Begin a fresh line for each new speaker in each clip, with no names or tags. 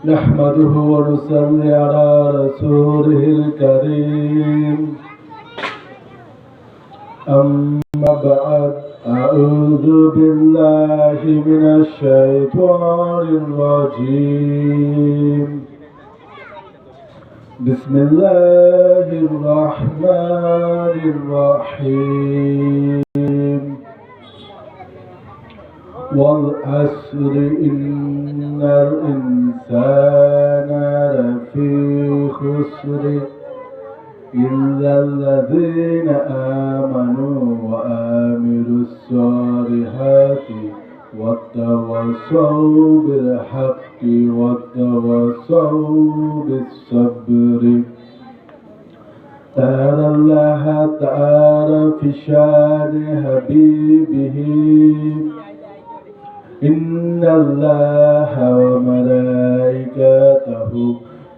نحمده ونصلي على رسوله الكريم أما بعد أعوذ بالله من الشيطان الرجيم بسم الله الرحمن الرحيم والعصر إن الإنسان لفي خسر إلا الذين آمنوا وعملوا الصالحات وتواصوا بالحق وتواصوا بالصبر. تعالى الله تعالى في شان حبيبه إن الله وملائكته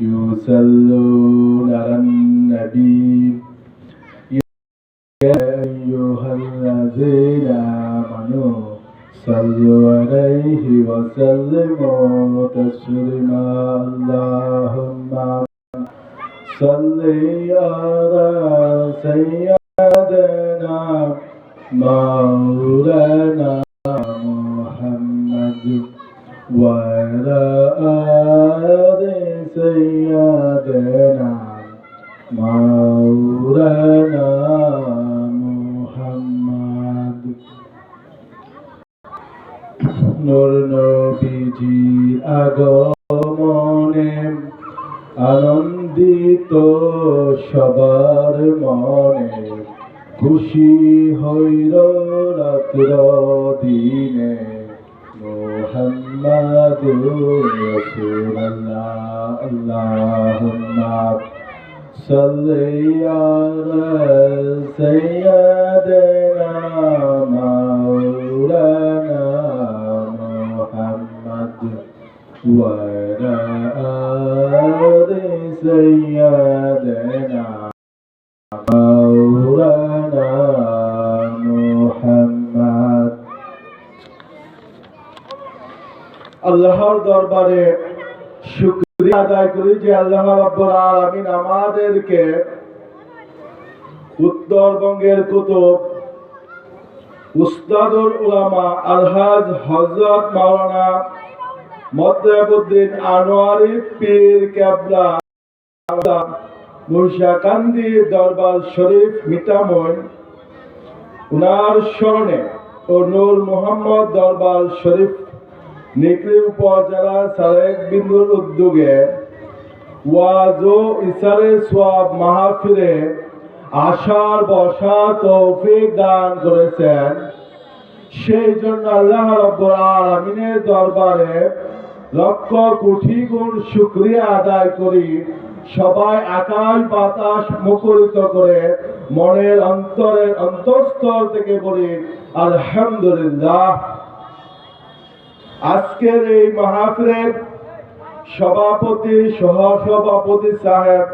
يصلون على النبي يا أيها الذين آمنوا صلوا عليه وسلموا تسليما. اللهم صل على سيدنا مولانا محمد وعلى آل سيدنا مولانا محمد. নূর নবীজির আগমনে আনন্দিত সবার মনে, খুশি হইল রাত্র দিনে মুহাম্মাদুর রাসূলুল্লাহ। আল্লাহুম্মা সাল্লি আলা সাইয়্যিদিনা মাওলানা মুহাম্মাদ ওয়া আলা আলি সাইয়্যিদিনা মাওলানা মুহাম্মাদ। আল্লাহর দরবারে শুকরিয়া আদায় করি যে আল্লাহ রাব্বুল আলামিন আমাদেরকে উত্তরবঙ্গের কুতুব উস্তাদুল উলামা আলহাজ হযরত মাওলানা মতলবউদ্দিন আনোয়ারি পীর কেবলা মুর্শিদাকান্দি দরবার শরীফ মিঠামইন উনার স্মরণে ও নূর মোহাম্মদ দরবার শরীফ নিকলি উপজেলা সালেক বিন্দুর উদ্যোগে ওয়াজ ও ইসারে সওয়াব মাহফিলে আসার বসা তৌফিক দান করেছেন। সেই জন্য আল্লাহ রাব্বুল আলামিনের দরবারে লক্ষ কোটি গুণ শুকরিয়া আদায় করি। সবাই আকাশ বাতাস মুখরিত করে মনের অন্তরের অন্তঃস্থল থেকে বলি আলহামদুলিল্লাহ। আজকের এই মাহফিলের সভাপতি সহসভাপতি সাহেব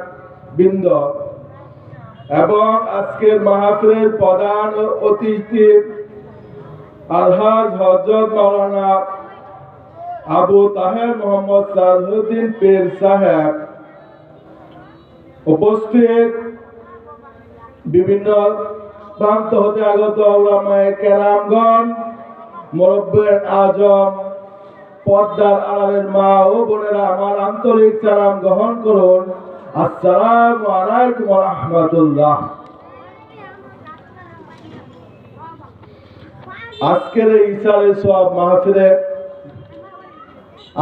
বৃন্দ এবং আজকের মাহফিলের প্রধান অতিথি আলহাজ হযরত মাওলানা আবু তাহের মোহাম্মদ সালাহুদ্দিন পীর সাহেব, উপস্থিত বিভিন্ন প্রান্ত হতে আগত উলামায়ে কেরামগণ, মুরব্বিয়ে আজম, পর্দার আড়ালের মা ও বোনেরা, আমার আন্তরিক সালাম গ্রহণ করুন। আসসালামু আলাইকুম ওয়া রাহমাতুল্লাহ। আজকের এই ইসারে সওয়াব মাহফিলে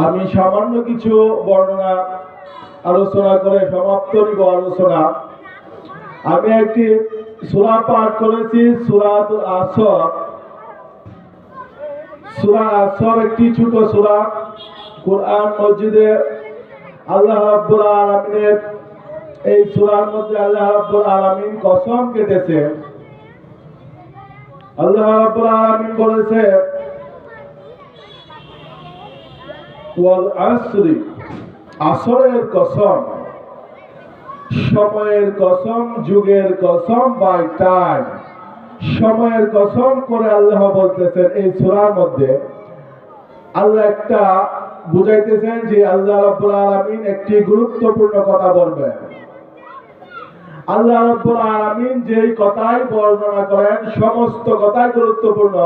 আমি সামান্য কিছু বর্ণনা আলোচনা করে সমাপ্ত নিব আলোচনা। আমি একটি সূরা পাঠ করেছি, সূরাতুল আসর। সূরা আসর একটি ছোট সূরা, কুরআন মজিদে আল্লাহ রাব্বুল আলামিনের এই সূরার মধ্যে আল্লাহ রাব্বুল আলামিন কসম কেটেছে। আল্লাহ রাব্বুল আলামিন বলেছে ওয়াল আসরি, আসরের কসম। সময়ের কসম, যুগের কসম, বাই টাইম, সময়ের কসম করে আল্লাহ বলতেছেন এই সূরার মধ্যে। আল্লাহ একটা বুঝাইতেছেন যে আল্লাহ রাব্বুল আলামিন একটি গুরুত্বপূর্ণ কথা বলবেন। আল্লাহ রাব্বুল আলামিন যেই কথাই বর্ণনা করেন সমস্ত কথাই গুরুত্বপূর্ণ।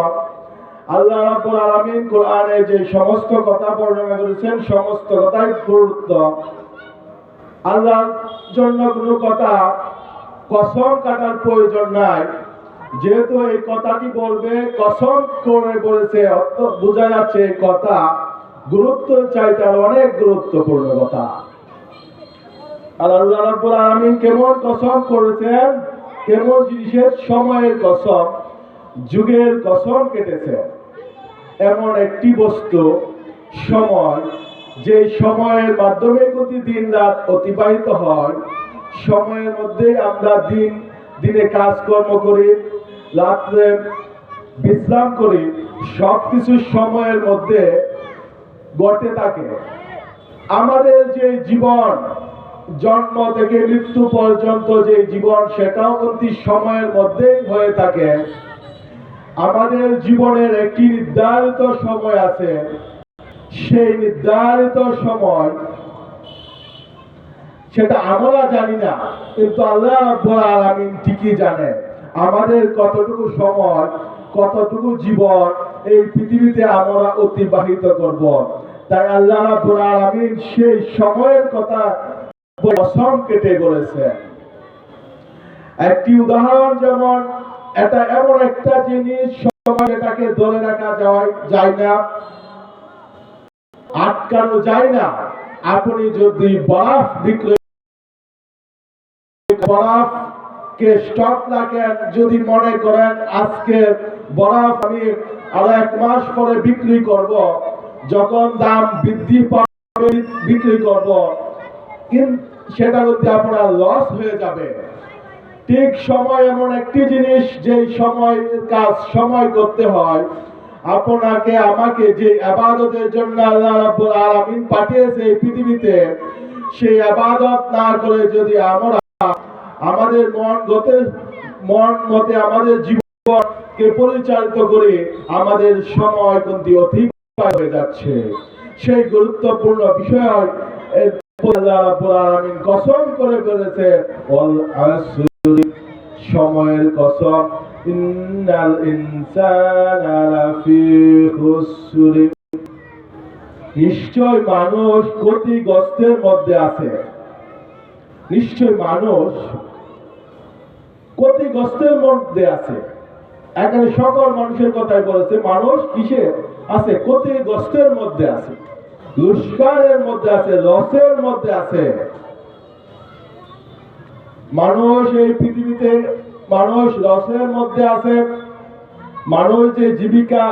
আল্লাহ রাব্বুল আলামিন কোরআনে যে সমস্ত কথা বর্ণনা করেছেন সমস্ত কথাই গুরুত্ব। আল্লাহর জন্য কোনো কথা কসম কাটার প্রয়োজন নাই, যেহেতু এই কথাটি বলবে কসম করে বলেছে, অর্থ বোঝা যাচ্ছে এই কথা গুরুত্ব চাইতে অনেক গুরুত্বপূর্ণ কথা। আর আল্লাহ রাব্বুল আলামিন কেমন কসম করেছেন, কেমন জিনিসের সময়ের কসম, যুগের কসম কেটেছে। এমন একটি বস্তু সময়, যে সময়ের মাধ্যমে প্রতিদিন রাত অতিবাহিত হয়, সময়ের মধ্যে আমরা দিনে কাজকর্ম করি, রাত্রে বিশ্রাম করি, সবকিছু সময়ের মধ্যে ঘটে থাকে। আমাদের যে জীবন, জন্ম থেকে মৃত্যু পর্যন্ত যে জীবন, সেটাও কিন্তু সময়ের মধ্যেই হয়ে থাকে। আমাদের জীবনের একটি নির্ধারিত সময় আছে, সেই নির্ধারিত সময় সেটা আমরা জানি না, কিন্তু আল্লাহ রাব্বুল আলামিন ঠিকই জানেন আমাদের কতটুকু সময়, কতটুকু জীবন এই পৃথিবীতে আমরা অতিবাহিত করব। তাই আল্লাহ রাব্বুল আলামিন সেই সময়ের কথা কসম কেটে বলেছে। একটি উদাহরণ, যেমন এটা এমন একটা জিনিস সময়, এটাকে ধরে রাখা যায় না, আটকানো যায় না। আপনি যদি বরফ বরফকে স্টক রাখেন, যদি মনে করেন আজকে বরফ আমি আরো 1 মাস পরে বিক্রি করব, যখন দাম বৃদ্ধি পাবে বিক্রি করব, কিন্তু সেটা যদি আপনার লস হয়ে যাবে। ঠিক সময় এমন একটি জিনিস, যে সময় কাজ সময় করতে হয়। আপনাকে আমাকে যে ইবাদতের জন্য আল্লাহ রাব্বুল আলামিন পাঠিয়েছে এই পৃথিবীতে, সেই ইবাদত না করে যদি আমরা আমাদের মন মতে আমাদের জীবনকে পরিচালিত করে, আমাদের সময় কিন্তু অতিবাহিত হয়ে যাচ্ছে। সেই গুরুত্বপূর্ণ বিষয় আল্লাহ রাব্বুল আলামিন কসম করে বলেছে, ওয়াল আসর, সময়ের কসম, ইন্নাল ইনসানা লাফি খুসর, নিশ্চয় মানুষ ক্ষতিগ্রস্তের মধ্যে আছে। নিশ্চয় মানুষ ক্ষতিগ্রস্তের মধ্যে আছে। এখানে সকল মানুষের কথাই বলেছে, মানুষ কিসে আছে? ক্ষতিগ্রস্তের মধ্যে আছে, লোকসানের মধ্যে আছে, লসের মধ্যে আছে। মানুষ এই পৃথিবীতে, মানুষ লসের মধ্যে আছে। মানুষ যে জীবিকা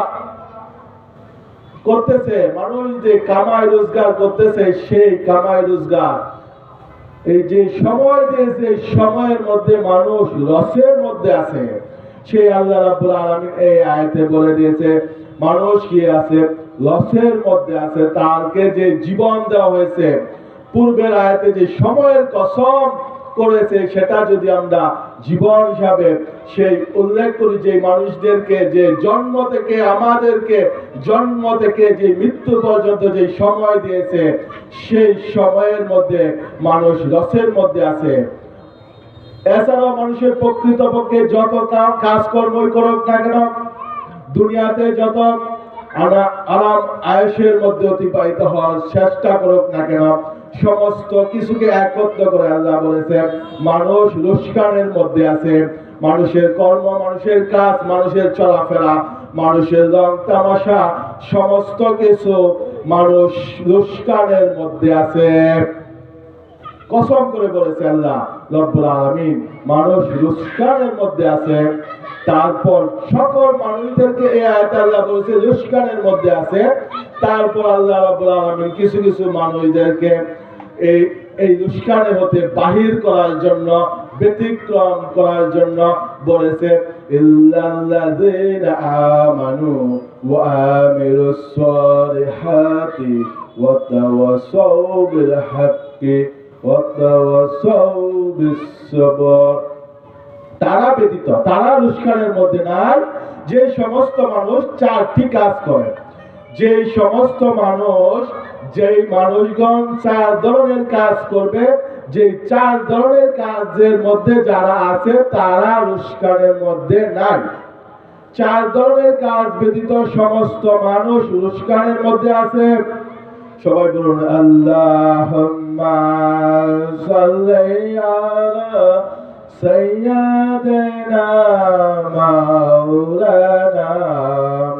করতেছে, মানুষ যে কামাই রোজগার করতেছে, সেই কামাই রোজগার এই যে সময় দিয়েছে, সময়ের মধ্যে মানুষ লসের মধ্যে আছে। সেই আল্লাহ রাব্বুল আলামিন এই আয়াতে বলে দিয়েছে মানুষ কি আছে? লসের মধ্যে আছে। তাকে যে জীবন দেওয়া হয়েছে, পূর্বের আয়াতে যে সময়ের কসম করেছে, সেটা যদি আমরা জীবন হিসাবে সেই উল্লেখ করি, যে মানুষদেরকে যে জন্ম থেকে আমাদেরকে জন্ম থেকে যে মৃত্যু পর্যন্ত যে সময় দিয়েছে, সেই সময়ের মধ্যে মানুষ লসের মধ্যে আছে। এছাড়াও মানুষের প্রকৃতপক্ষে যত কাজকর্মই করুক না কেন, দুনিয়াতে যত আরাম আয়েশের মধ্যে অতিবাহিত হওয়ার চেষ্টা করুক না কেন, সমস্ত কিছুকে একত্র করে আল্লাহ বলেছে মানুষ লোকসানের মধ্যে আছে। মানুষের কর্ম, মানুষের কাজ, মানুষের চলাফেরা, মানুষের রং তামাশা, সমস্ত কিছু মানুষ লোকসানের মধ্যে আছে। কসম করে বলেছে আল্লাহ রব্বুল আলামিন, মানুষ লোকসানের মধ্যে আছে। তারপর সকল মানুষদেরকে এই আয়াতে আল্লাহ বলেছে লোকসানের মধ্যে আছে। তারপর আল্লাহ রব্বুল আলামিন কিছু কিছু মানুষদেরকে এই লোকসানের হতে বাহির করার জন্য, ব্যতিক্রম করার জন্য বলেছে ইল্লাল্লাযীনা আমানু ওয়া আমিলুস সালিহাতি ওয়া তাওয়াসাউ বিল হাক্কি ওয়াতাওয়াসাউ বিস-সাবর। তারা ব্যতীত, তারা রুশকানের মধ্যে নাই যে সমস্ত মানুষ চারটি কাজ করে। যেই সমস্ত মানুষ, যেই মানুষগণ চার ধরনের কাজ করবে, যে চার ধরনের কাজের মধ্যে যারা আছে তারা রুশকানের মধ্যে নাই। চার ধরনের কাজ ব্যতীত সমস্ত মানুষ রুশকানের মধ্যে আছে। সবাই বলুন আল্লাহুম্মা সাল্লি আলা সাইয়্যিদিনা মাওলানা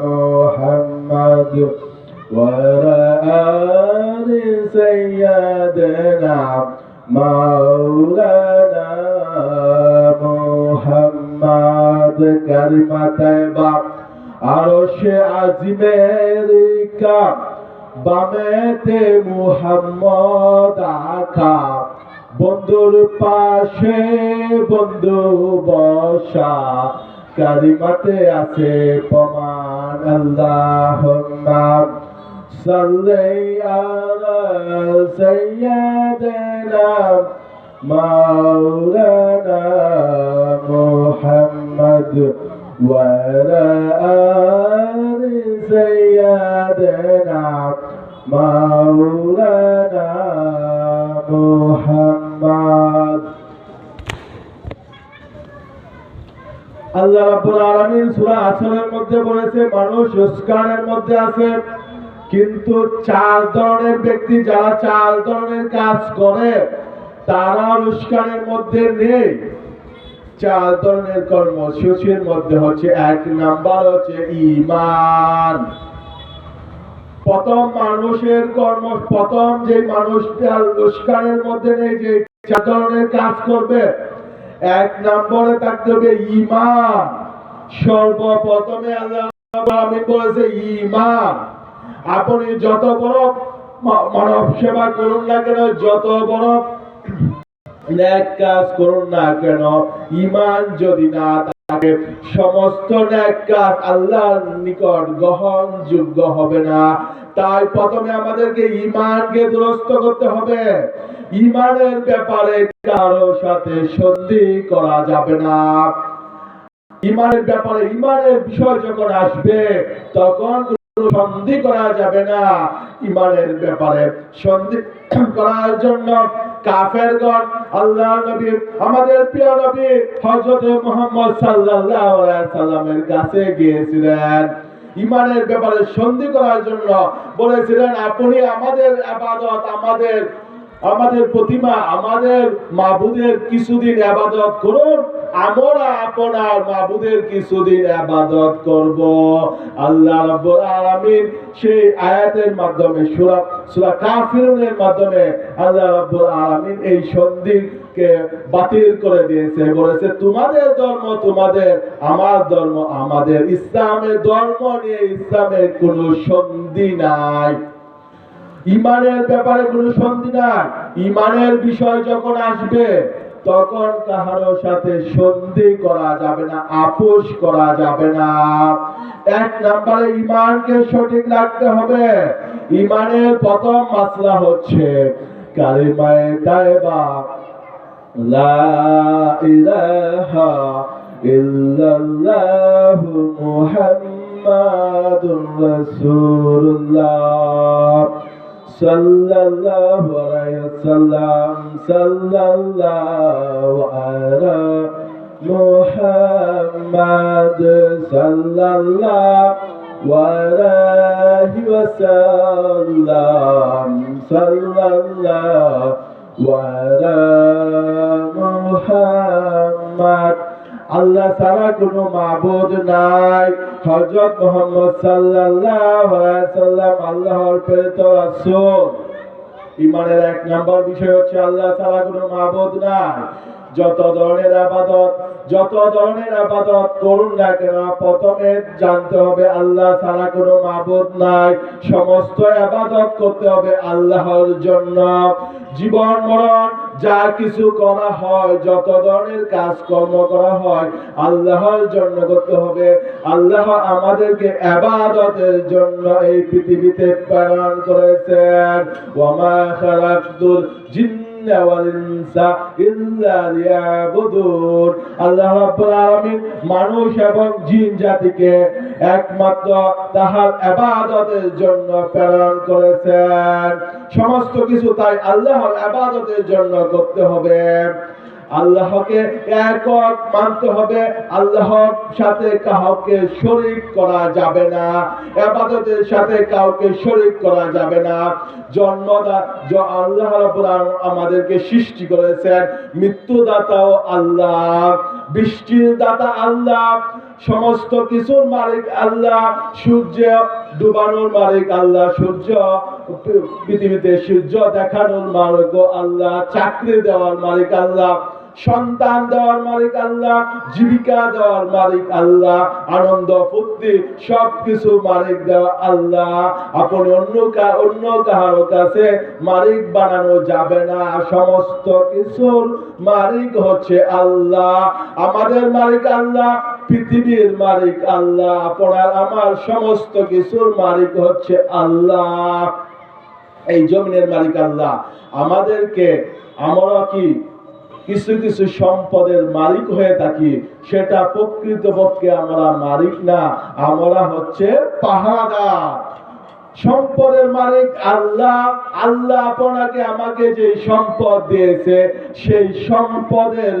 মুহাম্মদ ওয়া আলা আলি সাইয়্যিদিনা মাওলানা মুহাম্মদ। কালিমা তাইবা আরশে আজিমের কা বামেতে মুহাম্মদ আকা, বন্ধুর পাশে বন্ধু বসা, কালিমাতে আছে প্রমাণ। আল্লাহুম্মা সাল্লি আলা সাইয়্যিদিনা মাওলানা মুহাম্মদ ওয়া আলা আলি সাইয়্যিদিনা মাওলানা মুহাম্মদ। আল্লাহ রাব্বুল আলামিন সূরা আসরের মধ্যে বলেছে মানুষ রুশকানের মধ্যে আছে, কিন্তু চার ধরনের ব্যক্তি যারা চার ধরনের কাজ করে তারা রুশকানের মধ্যে নেই। চার ধরনের কর্মসূচির মধ্যে হচ্ছে, এক নাম্বার হচ্ছে ঈমান। প্রথম মানুষের প্রথম যে মানুষটা রুশকানের মধ্যে নেই, যে চার ধরনের কাজ করবে, এক নম্বরে থাকতে হবে ঈমান। সর্বপ্রথমে আল্লাহ আমিন বলেছে ঈমান। আপনি যত বড় মানব সেবা করুন না কেন, যত বড় নেক কাজ করুন না কেন, ঈমান যদি না থাকে সমস্ত নেক কাজ আল্লাহর নিকট গ্রহণযোগ্য হবে না। তাই প্রথমে আমাদেরকে ঈমানকে দুরস্ত করতে হবে। ঈমানের ব্যাপারে কারো সাথে সন্ধি করা যাবে না। ঈমানের ব্যাপারে, ঈমানের বিষয় যখন আসবে তখন সন্ধি করা যাবে না। ঈমানের ব্যাপারে সন্ধি করার জন্য কাফেরগণ আল্লাহর নবী, আমাদের প্রিয় নবী হযরত মুহাম্মদ সাল্লাল্লাহু আলাইহি সাল্লামের কাছে গিয়েছিলেন। ঈমানের ব্যাপারে সন্ধি করার জন্য বলেছিলেন, আপনি আমাদের ইবাদত, আমাদের প্রতিমা, আমাদের মাবুদের কিছুদিন ইবাদত করুন, আমরা আপনার মাবুদের কিছুদিন ইবাদত করব। আল্লাহ রাব্বুল আলামিন সেই আয়াতের মাধ্যমে সূরা কাফিরুনের মাধ্যমে আল্লাহ রাব্বুল আলামিন এই সন্ধিকে বাতিল করে দিয়েছে। বলেছে তোমাদের ধর্ম তোমাদের, আমার ধর্ম আমাদের। ইসলামের ধর্ম নিয়ে ইসলামের কোনো সন্ধি নাই। ঈমানের ব্যাপারে কোনো সন্ধি নাই। ঈমানের বিষয় যখন আসবে তখন কাহারো সাথে সন্ধি করা যাবে না, আপোষ করা যাবে না। এক নম্বরে ঈমানকে সঠিক রাখতে হবে। ঈমানের প্রথম মাসলা হচ্ছে কালিমায়ে তাইবা, লা ইলাহা ইল্লাল্লাহু মুহাম্মাদুর রাসূলুল্লাহ সাল্লাল্লাহু আলাইহি ওয়াসাল্লাম, সাল্লাল্লাহু আলা মুহাম্মাদ, সাল্লাল্লাহু আলাইহি ওয়াসাল্লাম, সাল্লাল্লাহু আলা মুহাম্মাদ। আল্লাহ ছাড়া কোনো মাবুদ নাই। হযরত মুহাম্মদ সাল্লাল্লাহু আলাইহি সাল্লাম আল্লাহর প্রেরিত রাসূল। ঈমানের এক নাম্বার বিষয় হচ্ছে আল্লাহ ছাড়া কোনো মাবুদ নাই। যত ধরনের ইবাদত করুন না কেন, প্রথমে জানতে হবে আল্লাহ ছাড়া কোনো মাবুদ নাই। সমস্ত ইবাদত করতে হবে আল্লাহর জন্য। জীবন মরণ যা কিছু করা হয়, যত ধরনের কাজকর্ম করা হয় আল্লাহর জন্য করতে হবে। আল্লাহ আমাদেরকে ইবাদতের জন্য এই পৃথিবীতে প্রেরণ করেছেন। ওয়া মা খালাকতুল জিন্না জিন্না ওয়াল ইনসা ইল্লা লিয়াবুদুন। আল্লাহ রাব্বুল আলামিন মানুষ এবং জিন জাতিকে একমাত্র তাহার ইবাদতের জন্য প্রেরণ করেছেন। সমস্ত কিছু তাই আল্লাহর ইবাদতের জন্য করতে হবে। আল্লাহকে একক মানতে হবে, আল্লাহর সাথে কাউকে শরীক করা যাবে না, ইবাদতের সাথে কাউকে শরীক করা যাবে না। আল্লাহ রাব্বুল আলামিন আমাদেরকে সৃষ্টি করেছেন, মৃত্যুদাতাও আল্লাহ, বৃষ্টির দাতা আল্লাহ, সমস্ত কিছুর মালিক আল্লাহ, সূর্য ডুবানোর মালিক আল্লাহ, সূর্য পৃথিবীতে সূর্য দেখানোর মালিক আল্লাহ, চাকরি দেওয়ার মালিক আল্লাহ, সন্তান দেওয়ার মালিক আল্লাহ, জীবিকা দেওয়ার মালিক আল্লাহ, আনন্দ ফুর্তি সবকিছু মালিক দেওয়া আল্লাহ। আপনি অন্য কারো কাছে মালিক বানানো যাবে না, সমস্ত কিছুর মালিক হচ্ছে আল্লাহ। আমাদের মালিক আল্লাহ, পৃথিবীর মালিক আল্লাহ, আপনার আমার সমস্ত কিছুর মালিক হচ্ছে আল্লাহ। এই জমিনের মালিক আল্লাহ। আমাদেরকে, আমরা কি কিছু কিছু সম্পদের মালিক হয়ে থাকি, সেটা প্রকৃতপক্ষে আমরা মালিক না, আমরা হচ্ছে পাহারাদার। সম্পদের মালিক আল্লাহ। আল্লাহ আপনাকে আমাকে যে সম্পদ দিয়েছে, সেই সম্পদের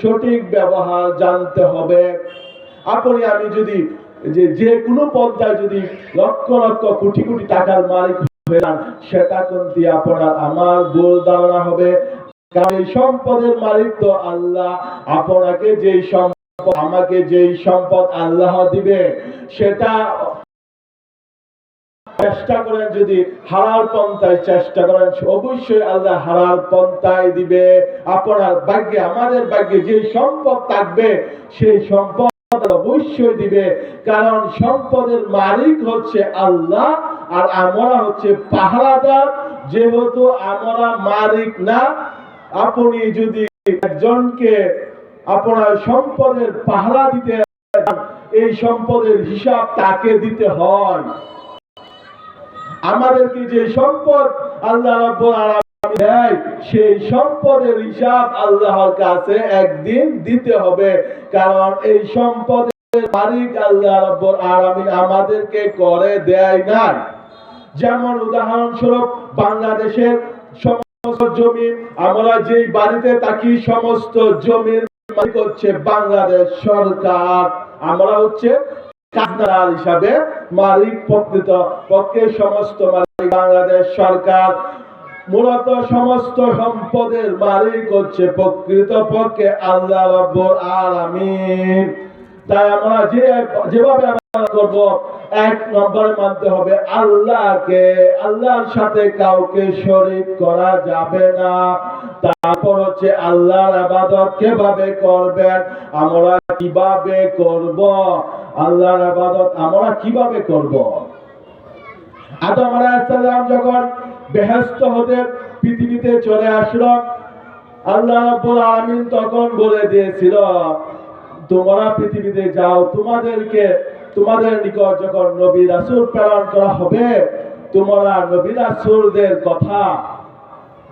সঠিক ব্যবহার জানতে হবে। আপনি আমি যদি যে কোনো পন্থায় যদি লক্ষ লক্ষ কোটি কোটি টাকার মালিক হয়ে যান, সেটা কিন্তু আপনার আমার ভুল ধারণা হবে। কারণ এই সম্পদের মালিক তো আল্লাহ। আপনাকে যেই সম্পদ, আমাকে যেই সম্পদ আল্লাহ দিবে, সেটা চেষ্টা করেন, যদি হালাল পন্থায় চেষ্টা করেন, অবশ্যই আল্লাহ হালাল পন্থায় দিবে। আপনার ভাগ্যে, আমাদের ভাগ্যে যে সম্পদ থাকবে, সেই সম্পদ অবশ্যই দিবে। কারণ সম্পদের মালিক হচ্ছে আল্লাহ, আর আমরা হচ্ছে পাহারাদার। যেহেতু আমরা মালিক না, আপনি যদি একজনকে আপনার সম্পদের পাহারা দিতে, এই সম্পদের হিসাব তাকে দিতে হয়। আমাদেরকে যে সম্পদ আল্লাহ রাব্বুল আলামিন দেয়, সেই সম্পদের হিসাব আল্লাহর কাছে একদিন দিতে হবে। কারণ এই সম্পদের মালিক আল্লাহ রাব্বুল আলামিন আমাদেরকে করে দেয় না। যেমন উদাহরণস্বরূপ, বাংলাদেশের সমস্ত জমি, আমরা যেই বাড়িতে থাকি, সমস্ত জমির মালিক হচ্ছে বাংলাদেশ সরকার। আমরা হচ্ছে খাজনাদার হিসাবে মালিক, প্রকৃত পক্ষে সমস্ত মালিক বাংলাদেশ সরকার। মূলত সমস্ত সম্পদের মালিক হচ্ছে প্রকৃত পক্ষে আল্লাহ রাব্বুল আলামিন। তাই আমরা যেভাবে করব, এক নম্বরে মানতে হবে আল্লাহকে, আল্লাহর সাথে কাউকে শরীক করা যাবে না। তারপর হচ্ছে আল্লাহর ইবাদত কিভাবে করবেন, আমরা কিভাবে করব, আল্লাহর ইবাদত আমরা কিভাবে করব। আদম আলাইহিস সালাম যখন বেহেশত হতে পৃথিবীতে চলে আসলো, আল্লাহ রাব্বুল আলামিন তখন বলে দিয়েছিল, তোমরা পৃথিবীতে যাও, তোমাদের নিকট যখন নবী রাসূল প্রেরণ করা হবে, তোমরা নবী রাসূলদের কথা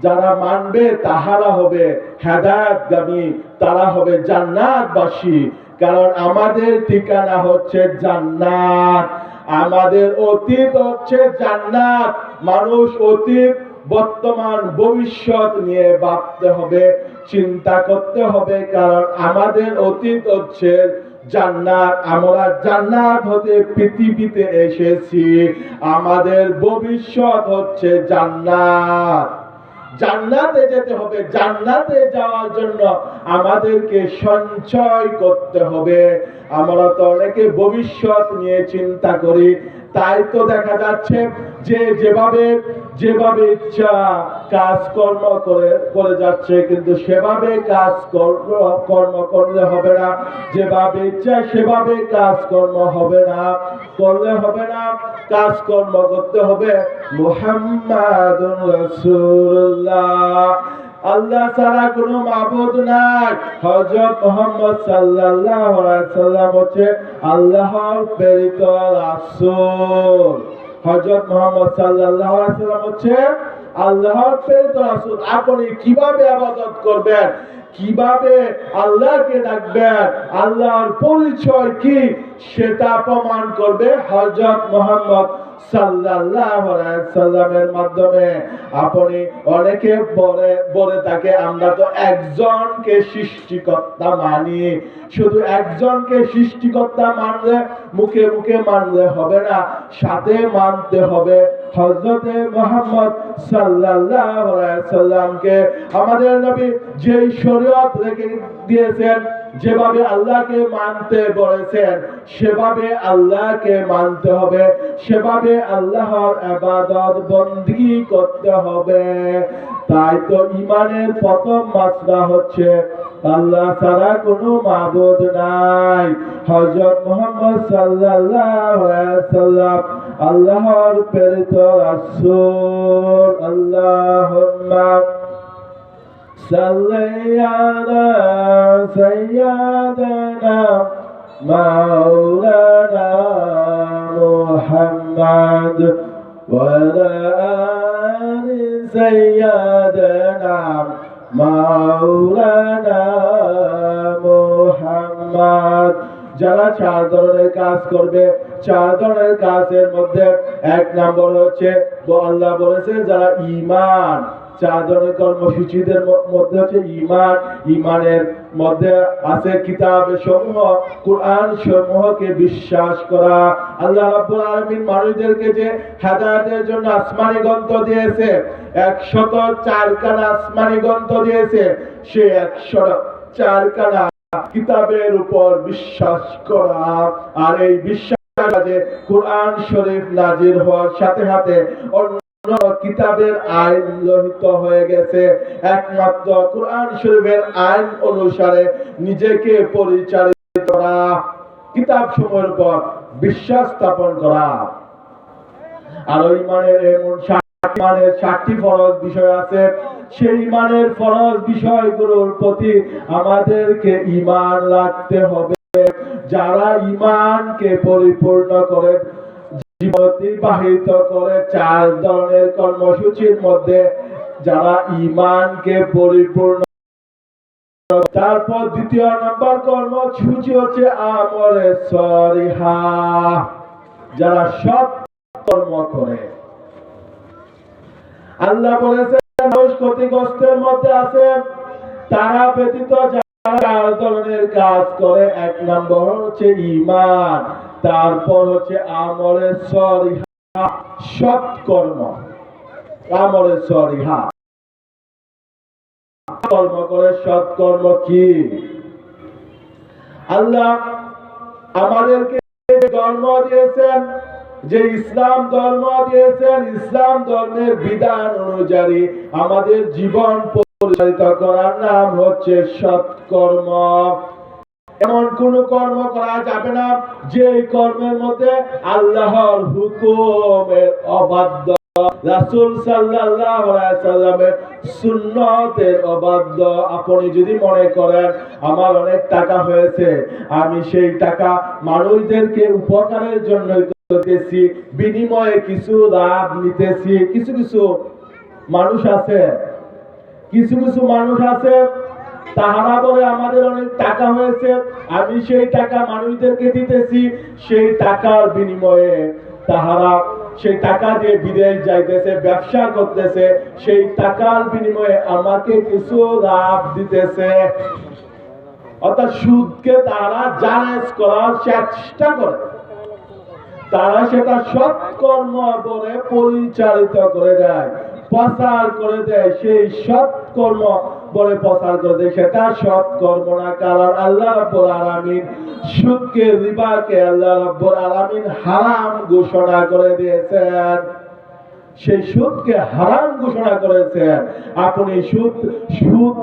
যারা মানবে, তাহারা হবে হেদায়েতগামী, তারা হবে জান্নাতবাসী। কারণ আমাদের ঠিকানা হচ্ছে জান্নাত, আমাদের অতীত হচ্ছে জান্নাত। মানুষ অতীত, বর্তমান, ভবিষ্যৎ নিয়ে ভাবতে হবে, চিন্তা করতে হবে। কারণ আমাদের অতীত হচ্ছে জান্নাত, আমরা জান্নাত হতে পৃথিবীতে এসেছি। আমাদের ভবিষ্যৎ হচ্ছে জান্নাত। জান্নাতে যেতে হবে। জান্নাতে যাওয়ার জন্য আমাদেরকে সঞ্চয় করতে হবে। আমরা তো অনেকে ভবিষ্যৎ নিয়ে চিন্তা করি, তাই তো দেখা যাচ্ছে যে যেভাবে ইচ্ছা কাজকর্ম করে যাচ্ছে, কিন্তু সেভাবে কর্ম করলে হবে না। যেভাবে ইচ্ছা সেভাবে কাজকর্ম হবে না, করলে হবে না। কাজকর্ম করতে হবে মুহাম্মাদুর রাসূলুল্লাহ। আল্লাহ ছাড়া কোনো মাবুদ নাই। হযরত মুহাম্মদ সাল্লাল্লাহু আলাইহি সাল্লাম হচ্ছে আল্লাহর প্রেরিত রাসূল। হযরত মুহাম্মদ সাল্লাল্লাহু আলাইহি সাল্লাম হচ্ছে আল্লাহর প্রেরিত রাসূল, আপনি কিভাবে ইবাদত করবেন, কিভাবে আল্লাহকে ডাকবেন, আল্লাহর পরিচয় কি সেটা প্রমাণ করবে হযরত মুহাম্মদ সাল্লাল্লাহু আলাইহি সাল্লামের মাধ্যমে। আপনি অনেকে বলে থাকে আমরা তো একজনকে সৃষ্টিকর্তা মানি। শুধু একজনকে সৃষ্টিকর্তা মানলে, মুখে মুখে মানলে হবে না, সাথে মানতে হবে হযরত মুহাম্মদ সাল্লাল্লাহু আলাইহি সাল্লামকে। আমাদের নবী যেই শরীয়ত রেখে দিয়েছেন, যেভাবে আল্লাহকে মানতে বলেছেন সেভাবে আল্লাহকে মানতে হবে, সেভাবে আল্লাহর ইবাদত বندگی করতে হবে। তাই তো ঈমানের প্রথম মাসলা হচ্ছে আল্লাহ ছাড়া কোনো মাবুদ নাই। হযরত মুহাম্মদ সাল্লাল্লাহু আলাইহি সাল্লাম আল্লাহর প্রেরিত রাসূল। আল্লাহুম্মা সাল্লি আলা সাইয়্যিদিনা মাওলানা মুহাম্মদ ওয়া আলা আলি সাইয়্যিদিনা মাওলানা মুহাম্মদ। যারা 4 ধরনের কাজ করবে, 4 ধরনের কাজের মধ্যে 1 নম্বর হচ্ছে আল্লাহ বলেছে যারা ঈমান, 4 ধরনের কর্মসূচিদের মধ্যে হচ্ছে ঈমান। ঈমানের মধ্যে আছে কিতাব সমূহ, কুরআন সমূহকে বিশ্বাস করা। আল্লাহ রাব্বুল আলামিন মানুষদেরকে যে হেদায়েতের জন্য আসমানি গ্রন্থ দিয়েছে, 104 খানা আসমানি গ্রন্থ দিয়েছে, সেই 104 খানা কিতাবের উপর বিশ্বাস করা। আর এই বিশ্বাস যে কুরআন শরীফ নাজিল হওয়ার সাথে সাথে কিতাবের আইন লোহিত হয়ে গেছে, একমাত্র কুরআন শরীফের আইন অনুসারে নিজেকে পরিচালিত করা, কিতাব সমূহের উপর বিশ্বাস স্থাপন করা। আর ঈমানের এমন 7টি ফরজ বিষয় আছে। সেই ঈমানের ফরজ বিষয়গুলোর প্রতি আমাদেরকে ঈমান রাখতে হবে। যারা ঈমানকে পরিপূর্ণ করে জীবন অতিবাহিত করে 4 ধরনের কর্মসূচির মধ্যে যারা ঈমানকে পরিপূর্ণ, তারপর 2 নম্বর কর্মসূচি হচ্ছে আমলে সলিহা, যারা সৎ কর্ম করে। আল্লাহ বলেছেন মানুষ ক্ষতিগ্রস্তের মধ্যে আছে তারা ব্যতীত যারা 4 ধরনের কাজ করে। 1 নম্বর হচ্ছে ঈমান, তারপর হচ্ছে আমলে সলিহা, সৎ কর্ম। আমলে সলিহা কর্ম করে, সৎ কর্ম কি? আল্লাহ আমাদেরকে ধর্ম দিয়েছেন, যে ইসলাম ধর্ম দিয়েছেন, ইসলাম ধর্মের বিধান অনুযায়ী আমাদের জীবন পরিচালিত করার নাম হচ্ছে সৎকর্ম। এমন কোন কর্ম করা যাবে না যে কর্মের মধ্যে আল্লাহর হুকুমের অবাধ্য, রাসূল সাল্লাল্লাহু আলাইহি সাল্লামের সুন্নতের অবাধ্য। আপনি যদি মনে করেন আমার অনেক টাকা হয়েছে, আমি সেই টাকা মানুষদেরকে উপকারের জন্য করতেছি, বিনিময়ে কিছু লাভ নিতেছি। কিছু কিছু মানুষ আছে তাহারা বলে আমাদের অনেক টাকা হয়েছে, আমি সেই টাকা মানুষদেরকে দিতেছি, সেই টাকার বিনিময়ে তাহারা সেই টাকা দিয়ে বিদেশ যাইতেছে, ব্যবসা করতেছে, সেই টাকার বিনিময়ে আমাকে কিছু লাভ দিতেছে। অর্থাৎ সুদকে তারা জায়েজ করার চেষ্টা করে, তারা সেটা সৎকর্ম বলে পরিচালিত করে দেয়, প্রচার করে দেয়। সেই সৎকর্ম বলে প্রচার করে দেয়, সেটা সৎকর্ম না। কারণ আল্লাহ রাব্বুল আলামিন সুদকে, রিবাকে আল্লাহ রাব্বুল আলামিন হারাম ঘোষণা করে দিয়েছেন। সেই সুদকে হারাম ঘোষণা করেছেন। আপনি সুদ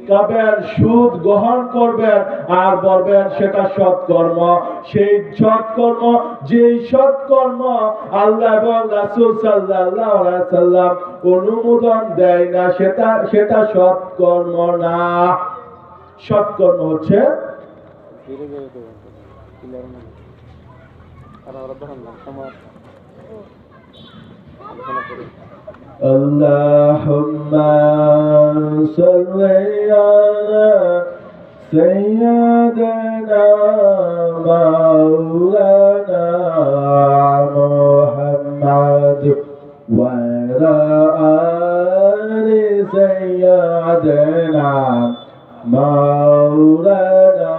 খাবেন, সুদ গ্রহণ করবেন আর বলবেন সেটা সৎকর্ম। সেই সৎকর্ম, যে সৎকর্ম আল্লাহ এবং রাসূল সাল্লাল্লাহু আলাইহি সাল্লাম অনুমোদন দেয় না, সেটা সৎকর্ম না। সৎকর্ম হচ্ছে Allahumma salli ala sayyidina maulana Muhammad wa ala ali sayyidina maulana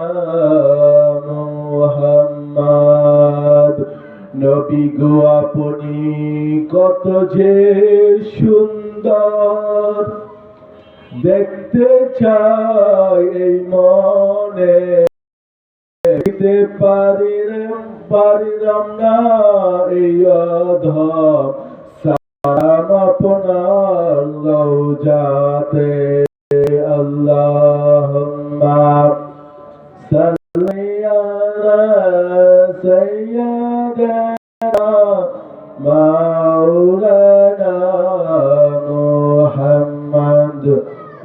Muhammad. নবী গো আপনি কত যে সুন্দর, দেখতে চাই এই মনে, দেখতে পারিলাম না এই অধম, সালাম আপনার রওজাতে। আল্লাহুম্মা সাল্লি আলা সাইয়্যিদিনা মাওলানা মুহাম্মদ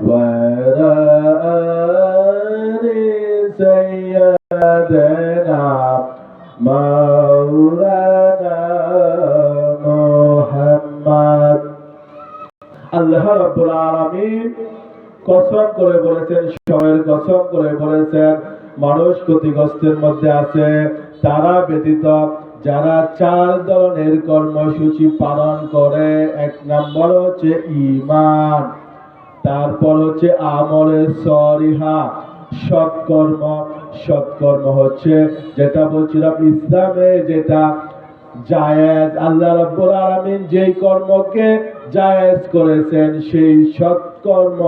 ওয়া আলা আলি সাইয়্যিদিনা মাওলানা মুহাম্মদ। আল্লাহ রাব্বুল আলামিন কসম করে বলেছেন, সময়ের কসম করে বলেছেন, মানুষ ক্ষতিগ্রস্তের মধ্যে আছে তারা ব্যতীত যারা 4 ধরনের কর্মসূচি পালন করে। 1 নম্বর হচ্ছে ঈমান, তারপর হচ্ছে আমলে সলিহা, সৎকর্ম। সৎকর্ম হচ্ছে যেটা বলছিলাম ইসলামে যেটা জায়েজ, আল্লাহ রাব্বুল আলামিন যেই কর্মকে জায়েজ করেছেন সেই সৎকর্ম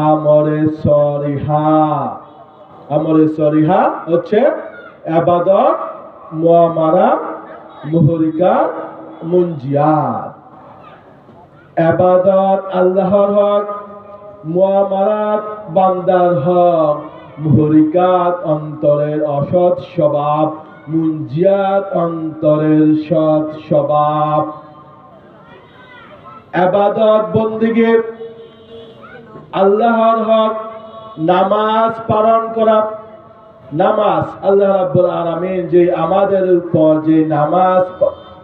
আমলে সলিহা। আমলে সলিহা হচ্ছে ইবাদত, মুআমালাত, মুহরিকাত, মুনজিয়াত। ইবাদত আল্লাহর হক, মুআমালাত বান্দার হক, মুহরিকাত অন্তরের অসৎ স্বভাব, মুনজিয়াত অন্তরের সৎ স্বভাব। ইবাদত বন্দেগী আল্লাহর হক, নামাজ পালন করা। নামাজ আল্লাহ রাব্বুল আলামিন যে আমাদের উপর যে নামাজ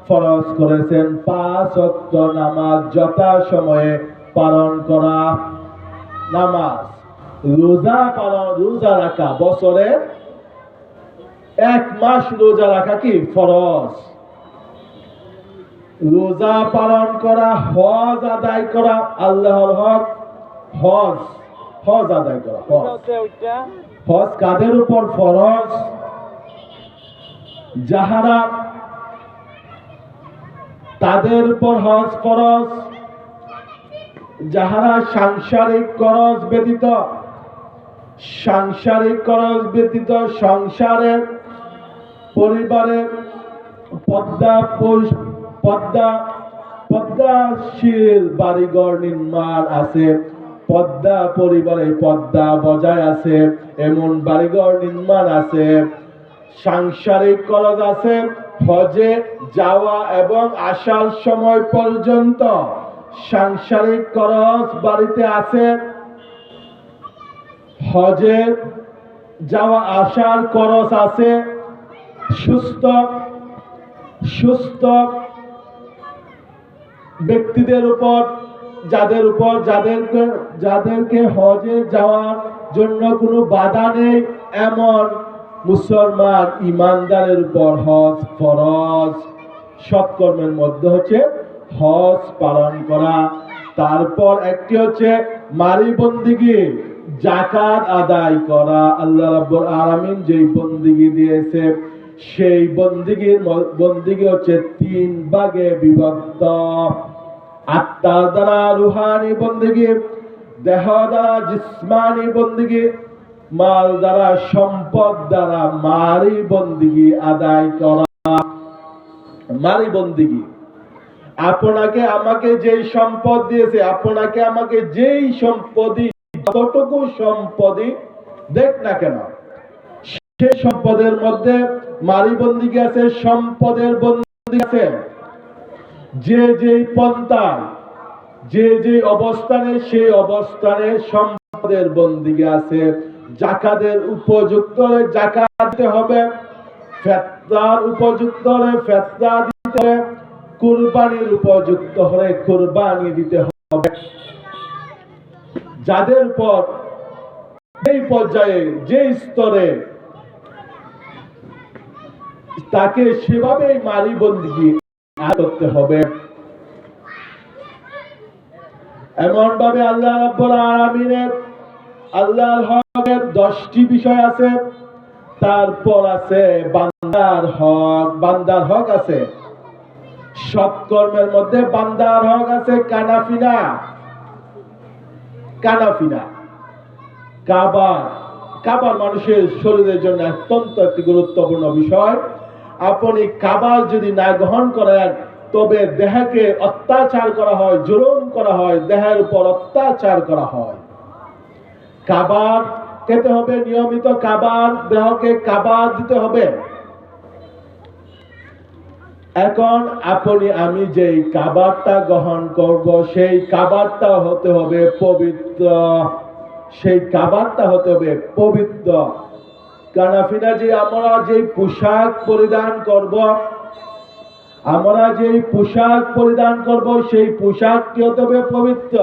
ফরজ করেছেন, 5 ওয়াক্ত নামাজ যথাসময়ে পালন করা। নামাজ, রোজা রাখা, বছরে 1 মাস রোজা রাখা কি ফরজ। রোজা পালন করা, হজ আদায় করা, আল্লাহর হক হজ, হজ আদায় করা। হজ কাদের উপর ফরজ? যাহারা, তাদের উপর হজ ফরজ যাহারা সাংসারিক খরচ ব্যতীত, সাংসারিক খরচ ব্যতীত সংসারের পরিবারের পদ্মাশীল বাড়িঘর নির্মাণ আছে, পদ্মা পরিবারে পদ্মা বজায় আছে এমন বাড়িঘর নির্মাণ আছে, সাংসারিক খরচ আছে, হজে যাওয়া এবং আসার সময় পর্যন্ত সাংসারিক খরচ বাড়িতে আছে, হজে যাওয়া আসার খরচ আছে, সুস্থ ব্যক্তিদের উপর, যাদেরকে হজে যাওয়ার জন্য কোনো বাধা নেই এমন মুসলমান ইমানদারের উপর হজ ফরজ। সৎকর্মের মধ্যে হচ্ছে হজ পালন করা। তারপর একটি হচ্ছে মারি বন্দিগি, যাকাত আদায় করা। আল্লাহ রাব্বুল আলামিন যেই বন্দিগি দিয়েছে সেই বন্দিগি হচ্ছে 3 ভাগে বিভক্ত। আত্মার দ্বারা রুহানি বন্দিগি, দেহ দ্বারা জিসমানি বন্দিগি, মাল দ্বারা সম্পদ দ্বারা মারি বন্দিগি আদায় করা। মারি বন্দিগি, আপনাকে আমাকে যেই সম্পদ দিয়েছে, আপনাকে আমাকে যেই সম্পদই, যতটুকু সম্পদই দেখ না কেন, সেই সম্পদের মধ্যে মারি বন্দিগি আছে, সম্পদের বন্দিগি আছে। যে যেই পন্থায়, যে যে অবস্থানে, সেই অবস্থানে সম্পদের বন্দিগি আছে। যাকাতের উপযুক্ত হলে যাকাত দিতে হবে, ফিতরার উপযুক্ত হলে ফিতরা দিতে হবে, কুরবানির উপযুক্ত হলে কুরবানি দিতে হবে। যাদের উপর যেই পর্যায়ে যে স্তরে তাকে সেভাবেই মারি বন্দিগি করতে হবে। এমন ভাবে আল্লাহ রাব্বুল আলামিনের আল্লাহর হকের 10টি বিষয় আছে। তারপর আছে বান্দার হক। বান্দার হক আছে, সৎকর্মের মধ্যে বান্দার হক আছে। কানাফিনা কাবার মানুষের শরীরের জন্য অত্যন্ত একটি গুরুত্বপূর্ণ বিষয়। আপনি কাবার যদি না গ্রহণ করেন তবে দেহকে অত্যাচার করা হয়, জুলুম করা হয়, দেহের উপর অত্যাচার করা হয়। কাবার খেতে হবে নিয়মিত, কাবার দেহকে কাবার দিতে হবে। এখন আমি যেই কাবারটা গ্রহণ করব সেই কাবারটা হতে হবে পবিত্র। সেই কাবারটা হতে হবে পবিত্র। কানাফিনা যে আমরা যেই পোশাক পরিধান করব সেই পোশাকটি হতে হবে পবিত্র।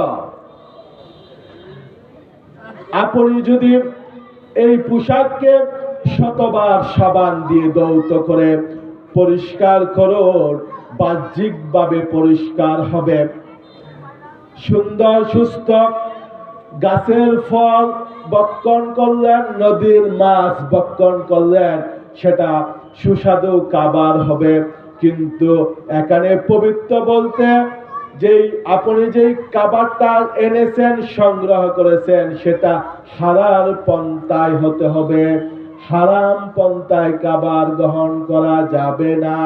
আপনি যদি এই পোশাককে শতবার সাবান দিয়ে ধৌত করে পরিষ্কার করুন, বাহ্যিকভাবে পরিষ্কার হবে। সুন্দর সুস্থ গাছের ফল ভক্ষণ করলেন, নদীর মাছ ভক্ষণ করলেন, সেটা সুস্বাদু কাবার হবে। কিন্তু এখানে পবিত্র বলতে আপনি যেই কাবারটা এনেছেন, সংগ্রহ করেছেন, সেটা হালাল পন্থায় হতে হবে। হারাম পন্থায় কাবার গ্রহণ করা যাবে না।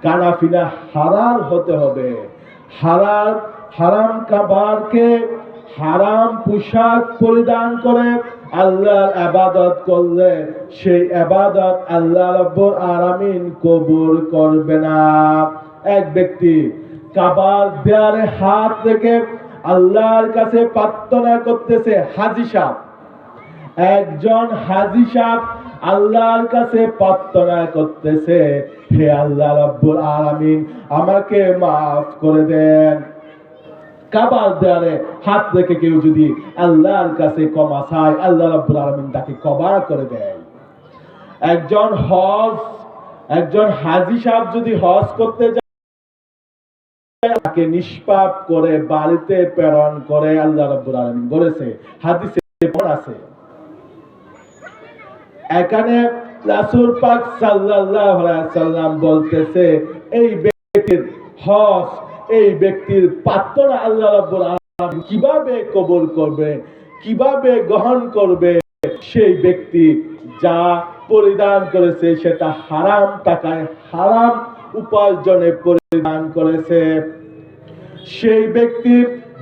কানাফিনা হালাল হতে হবে। হারাম কাবারকে হারাম পোশাক পরিধান করে আল্লাহর ইবাদত করলে সেই ইবাদত আল্লাহ রাব্বুল আলামিন কবুল করবে না। এক ব্যক্তি কাবার দেয়ালে হাত রেখে আল্লাহর কাছে প্রার্থনা করতেছে, হাজী সাহেব, একজন হাজী সাহেব আল্লাহর কাছে প্রার্থনা করতেছে, হে আল্লাহ রাব্বুল আলামিন, আমাকে মাফ করে দেন। কাবার দেয়ালে হাত রেখে কেউ যদি আল্লাহর কাছে ক্ষমা চায়, আল্লাহ রাব্বুল আলামিন তাকে ক্ষমা করে দেয়। একজন হাজী সাহেব যদি হজ করতে যায়, তাকে নিষ্পাপ করে বাড়িতে প্রেরণ করে। আল্লাহ রাব্বুল আলামিন বলেছে, হাদিসে আছে। এখানে রাসূল পাক সাল্লাল্লাহু আলাইহি সাল্লাম বলতেছে, এই ব্যক্তির প্রার্থনা আল্লাহ রাব্বুল আলামিন কিভাবে কবুল করবে, কিভাবে গ্রহণ করবে? সেই ব্যক্তি যা পরিধান করেছে সেটা হারাম টাকায় হারাম উপার্জনে পরিধান করেছে। সেই ব্যক্তি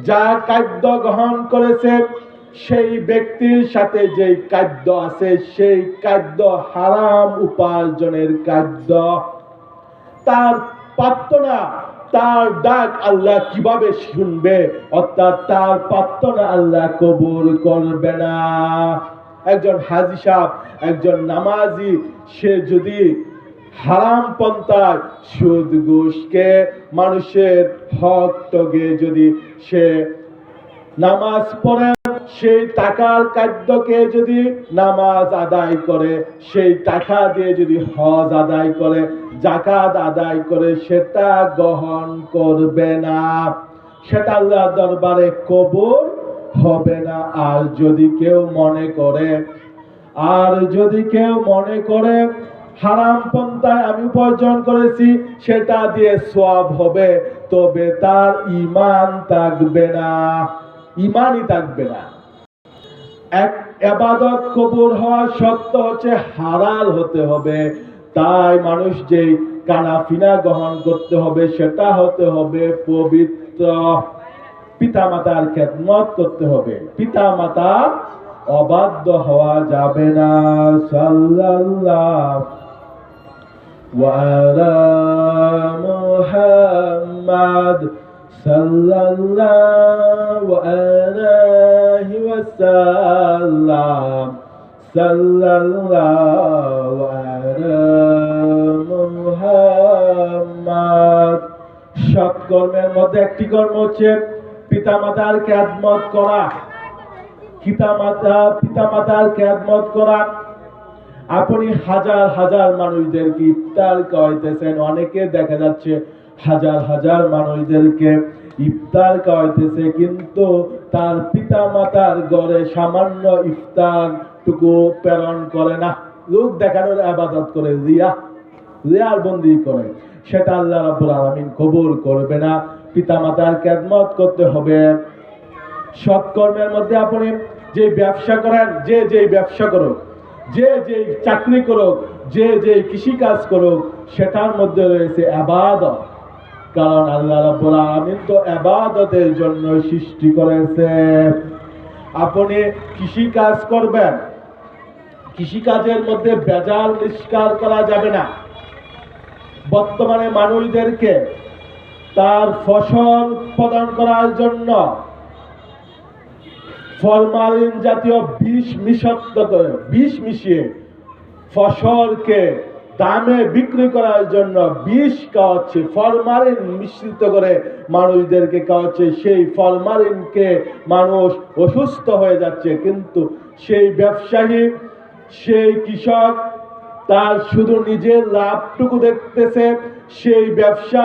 যা খাদ্য গ্রহণ করেছে, সেই ব্যক্তির সাথে যে খাদ্য আছে সেই খাদ্য হারাম উপার্জনের খাদ্য। তার প্রার্থনা, তার ডাক আল্লাহ কিভাবে শুনবে? অর্থাৎ তার প্রার্থনা আল্লাহ কবুল করবে না। একজন হাজী সাহেব, একজন নামাজি, সে যদি হারাম পন্থায় সুদ ঘুষকে মানুষের হক টগে যদি সে নামাজ পড়ে, সেই টাকার খাদ্যকে যদি নামাজ আদায় করে, সেই টাকা দিয়ে যদি হজ আদায় করে, যাকাত আদায় করে, সেটা গ্রহণ করবে না, সেটা আল্লাহর দরবারে কবুল হবে না। আর যদি কেউ মনে করে হারাম পন্থায় আমি উপার্জন করেছি, সেটা দিয়ে সওয়াব হবে, তবে তার ঈমানই থাকবে না। এক ইবাদত কবুল হওয়ার শর্ত হচ্ছে হালাল হতে হবে। তাই মানুষ যেই কানাফিনা গ্রহণ করতে হবে সেটা হতে হবে পবিত্র। পিতামাতার খেদমত করতে হবে, পিতামাতার অবাধ্য হওয়া যাবে না। সাল্লাল্লাহু আলা মুহাম্মাদ সাল্লাল্লাহু আলাইহি ওয়াসাল্লাম, সাল্লাল্লাহু আলা মুহাম্মাদ। সৎ কর্মের মধ্যে একটি কর্ম হচ্ছে পিতামাতার খেদমত করা। পিতামাতার খেদমত করা। আপনি হাজার হাজার মানুষদেরকে ইফতার খাওয়াইতেছেন, অনেকে দেখা যাচ্ছে হাজার হাজার মানুষদেরকে ইফতার খাওয়াইতেছে, কিন্তু তার পিতামাতার ঘরে সামান্য ইফতার টুকু প্রেরণ করে না, লোক দেখানোর ইবাদত করে, রিয়ার বন্দি করে। সেটা আল্লাহ রাব্বুল আলামিন কবুল করবে না। পিতামাতার খেদমত করতে হবে। সৎ কর্মের মধ্যে আপনি যে ব্যবসা করেন, যে ব্যবসা করুক, যে চাকরি করুক, যে কৃষি কাজ করুক, সেটার মধ্যে রয়েছে ইবাদত। কারণ আল্লাহ রাব্বুল আলামিন তো ইবাদতের জন্য সৃষ্টি করেছে। আপনি কৃষি কাজ করবেন, কৃষি কাজের মধ্যে ভেজাল নিষ্কার করা যাবে না। বর্তমানে মানুষদেরকে তার ফসল উৎপাদন করার জন্য ফরমালিন জাতীয় বিষ মিশিয়ে ফসলকে দামে বিক্রি করার জন্য বিষ খাওয়াচ্ছে, ফরমালিন মিশ্রিত করে মানুষদেরকে খাওয়াচ্ছে। সেই ফরমালিনকে মানুষ অসুস্থ হয়ে যাচ্ছে, কিন্তু সেই ব্যবসায়ী, সেই কৃষক তার শুধু নিজের লাভটুকু দেখতেছে। সেই ব্যবসা,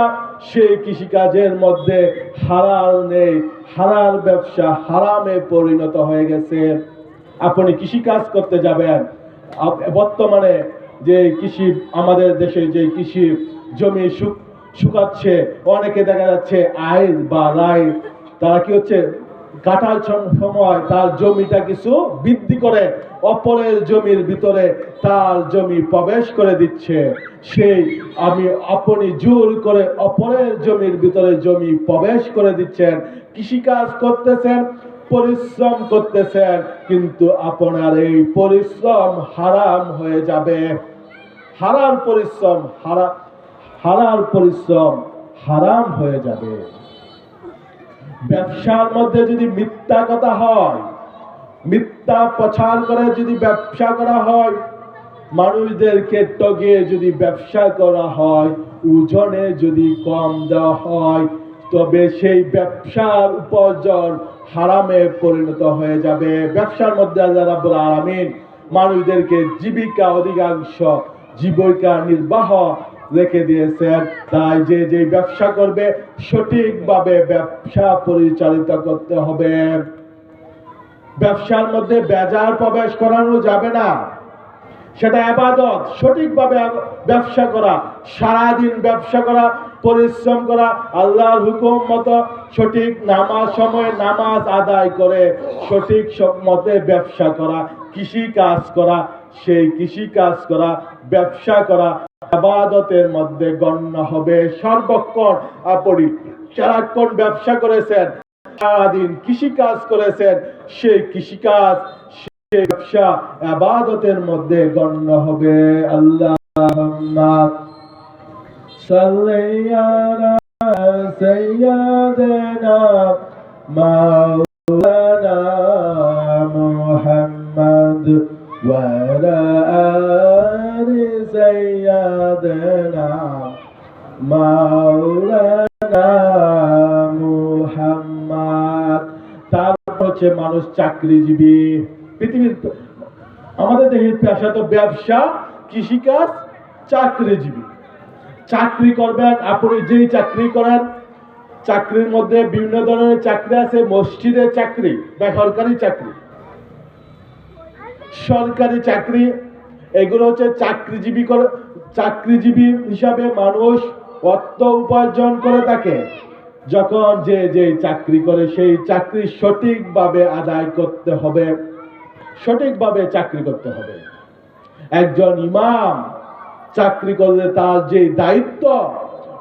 সেই কৃষিকাজের মধ্যে হালাল নেই, হালাল ব্যবসা হারামে পরিণত হয়ে গেছে। আপনি কৃষিকাজ করতে যাবেন, বর্তমানে যে কৃষি, আমাদের দেশে যে কৃষি জমি শুকাচ্ছে, অনেকে দেখা যাচ্ছে আইল বা লাই, তারা কি হচ্ছে কাটার সময় তার জমিটা কিছু বৃদ্ধি করে অপরের জমির ভিতরে তার জমি প্রবেশ করে দিচ্ছে। সেই আপনি জোর করে অপরের জমির ভিতরে জমি প্রবেশ করে দিচ্ছেন, কৃষিকাজ করতেছেন, পরিশ্রম করতেছেন, কিন্তু আপনার এই পরিশ্রম হারাম হয়ে যাবে। হারাম পরিশ্রম হারাম হয়ে যাবে। ব্যবসার মধ্যে যদি মিথ্যা কথা হয়, মিথ্যা প্রচার করে যদি ব্যবসা করা হয়, মানুষদেরকে ঠকিয়ে যদি ব্যবসা করা হয়, ওজনে যদি কম দেওয়া হয়, তবে সেই ব্যবসার উপার্জন হারামে পরিণত হয়ে যাবে। ব্যবসার মধ্যে আল্লাহ রাব্বুল আলামিন মানুষদেরকে জীবিকা নির্বাহ রেখে দিয়েছেন। তাই যে ব্যবসা করবে সঠিকভাবে ব্যবসা পরিচালিত করতে হবে। ব্যবসার মধ্যে বেজার প্রবেশ করানো যাবে না, সেটা ইবাদত। সঠিকভাবে ব্যবসা করা, সারাদিন ব্যবসা করা, পরিশ্রম করা, আল্লাহর হুকুম মতো সঠিক সময়ে নামাজ আদায় করে সঠিক মতে ব্যবসা করা, কৃষি কাজ করা, সেই কৃষি কাজ করা, ব্যবসা করা ইবাদতের মধ্যে গণ্য হবে। সর্বক্ষণ আপনি সারাক্ষণ ব্যবসা করেছেন, সারাদিন কৃষি কাজ করেছেন, সেই কৃষিকাজ, সেই ব্যবসা ইবাদতের মধ্যে গণ্য হবে। আল্লাহুম্মা সাল্লি আলা সাইয়্যিদিনা মাওলানা মুহাম্মদ ওয়া আলা আলি সাইয়্যিদিনা মাওলানা মুহাম্মদ। তারপর হচ্ছে মানুষ চাকরিজীবী। পৃথিবীর আমাদের দেশের পেশা তো ব্যবসা, কৃষিকাজ, চাকরিজীবী। চাকরি করবেন, আপনি যেই চাকরি করেন, চাকরির মধ্যে বিভিন্ন ধরনের চাকরি আছে। মসজিদের চাকরি, বেসরকারি চাকরি, সরকারি চাকরি, এগুলো হচ্ছে চাকরিজীবী হিসাবে মানুষ অর্থ উপার্জন করে থাকে। যখন যে চাকরি করে, সেই চাকরি সঠিকভাবে আদায় করতে হবে, সঠিকভাবে চাকরি করতে হবে। একজন ইমাম চাকরি করলে তার যে দায়িত্ব,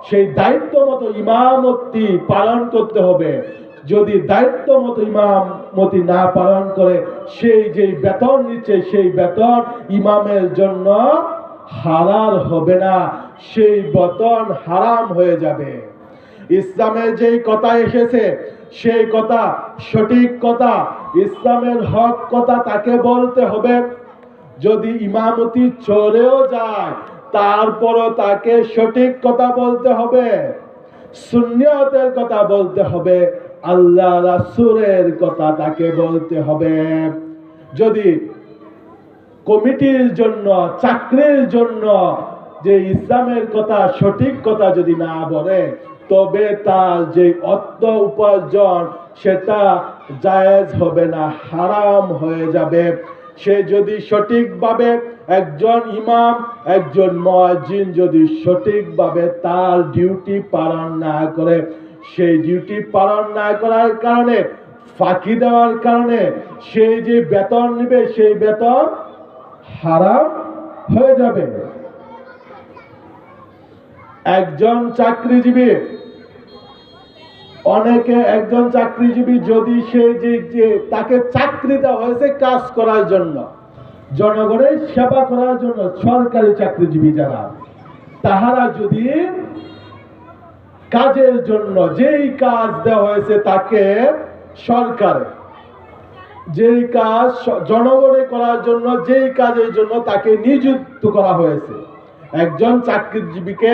সেই দায়িত্ব মতো ইমামতি পালন করতে হবে। যদি দায়িত্ব মতো ইমামতি না পালন করে, সেই যে বেতন নিচ্ছে, সেই বেতন ইমামের জন্য হালাল হবে না, সেই বেতন হারাম হয়ে যাবে। ইসলামের যেই কথা এসেছে, সেই কথা সঠিক কথা, ইসলামের হক কথা তাকে বলতে হবে। যদি ইমামতি চলেও যায়, তারপরও তাকে সঠিক কথা বলতে হবে। সুন্নিয়তের কথা বলতে হবে, আল্লাহ রাসূলের কথা তাকে বলতে হবে। যদি কমিটির জন্য, চাকরির জন্য যে ইসলামের কথা, সঠিক কথা যদি না বলে, তবে তার যে অর্থ উপার্জন সেটা জায়েজ হবে না, হারাম হয়ে যাবে। সে যদি সঠিকভাবে একজন ইমাম, একজন মুয়াজ্জিন যদি সঠিকভাবে তার ডিউটি পালন না করে, সেই ডিউটি পালন না করার কারণে, ফাঁকি দেওয়ার কারণে সে যে বেতন নেবে সেই বেতন হারাম হয়ে যাবে। একজন চাকরিজীবী, একজন চাকরিজীবী যদি সে যে তাকে চাকরি দেওয়া হয়েছে কাজ করার জন্য, জনগণের সেবা করার জন্য, সরকারি চাকরিজীবী যারা, তাহারা যদি কাজের জন্য যেই কাজ দেওয়া হয়েছে তাকে, সরকারে যেই কাজ জনগণে করার জন্য, যেই কাজের জন্য তাকে নিযুক্ত করা হয়েছে, একজন চাকরিজীবীকে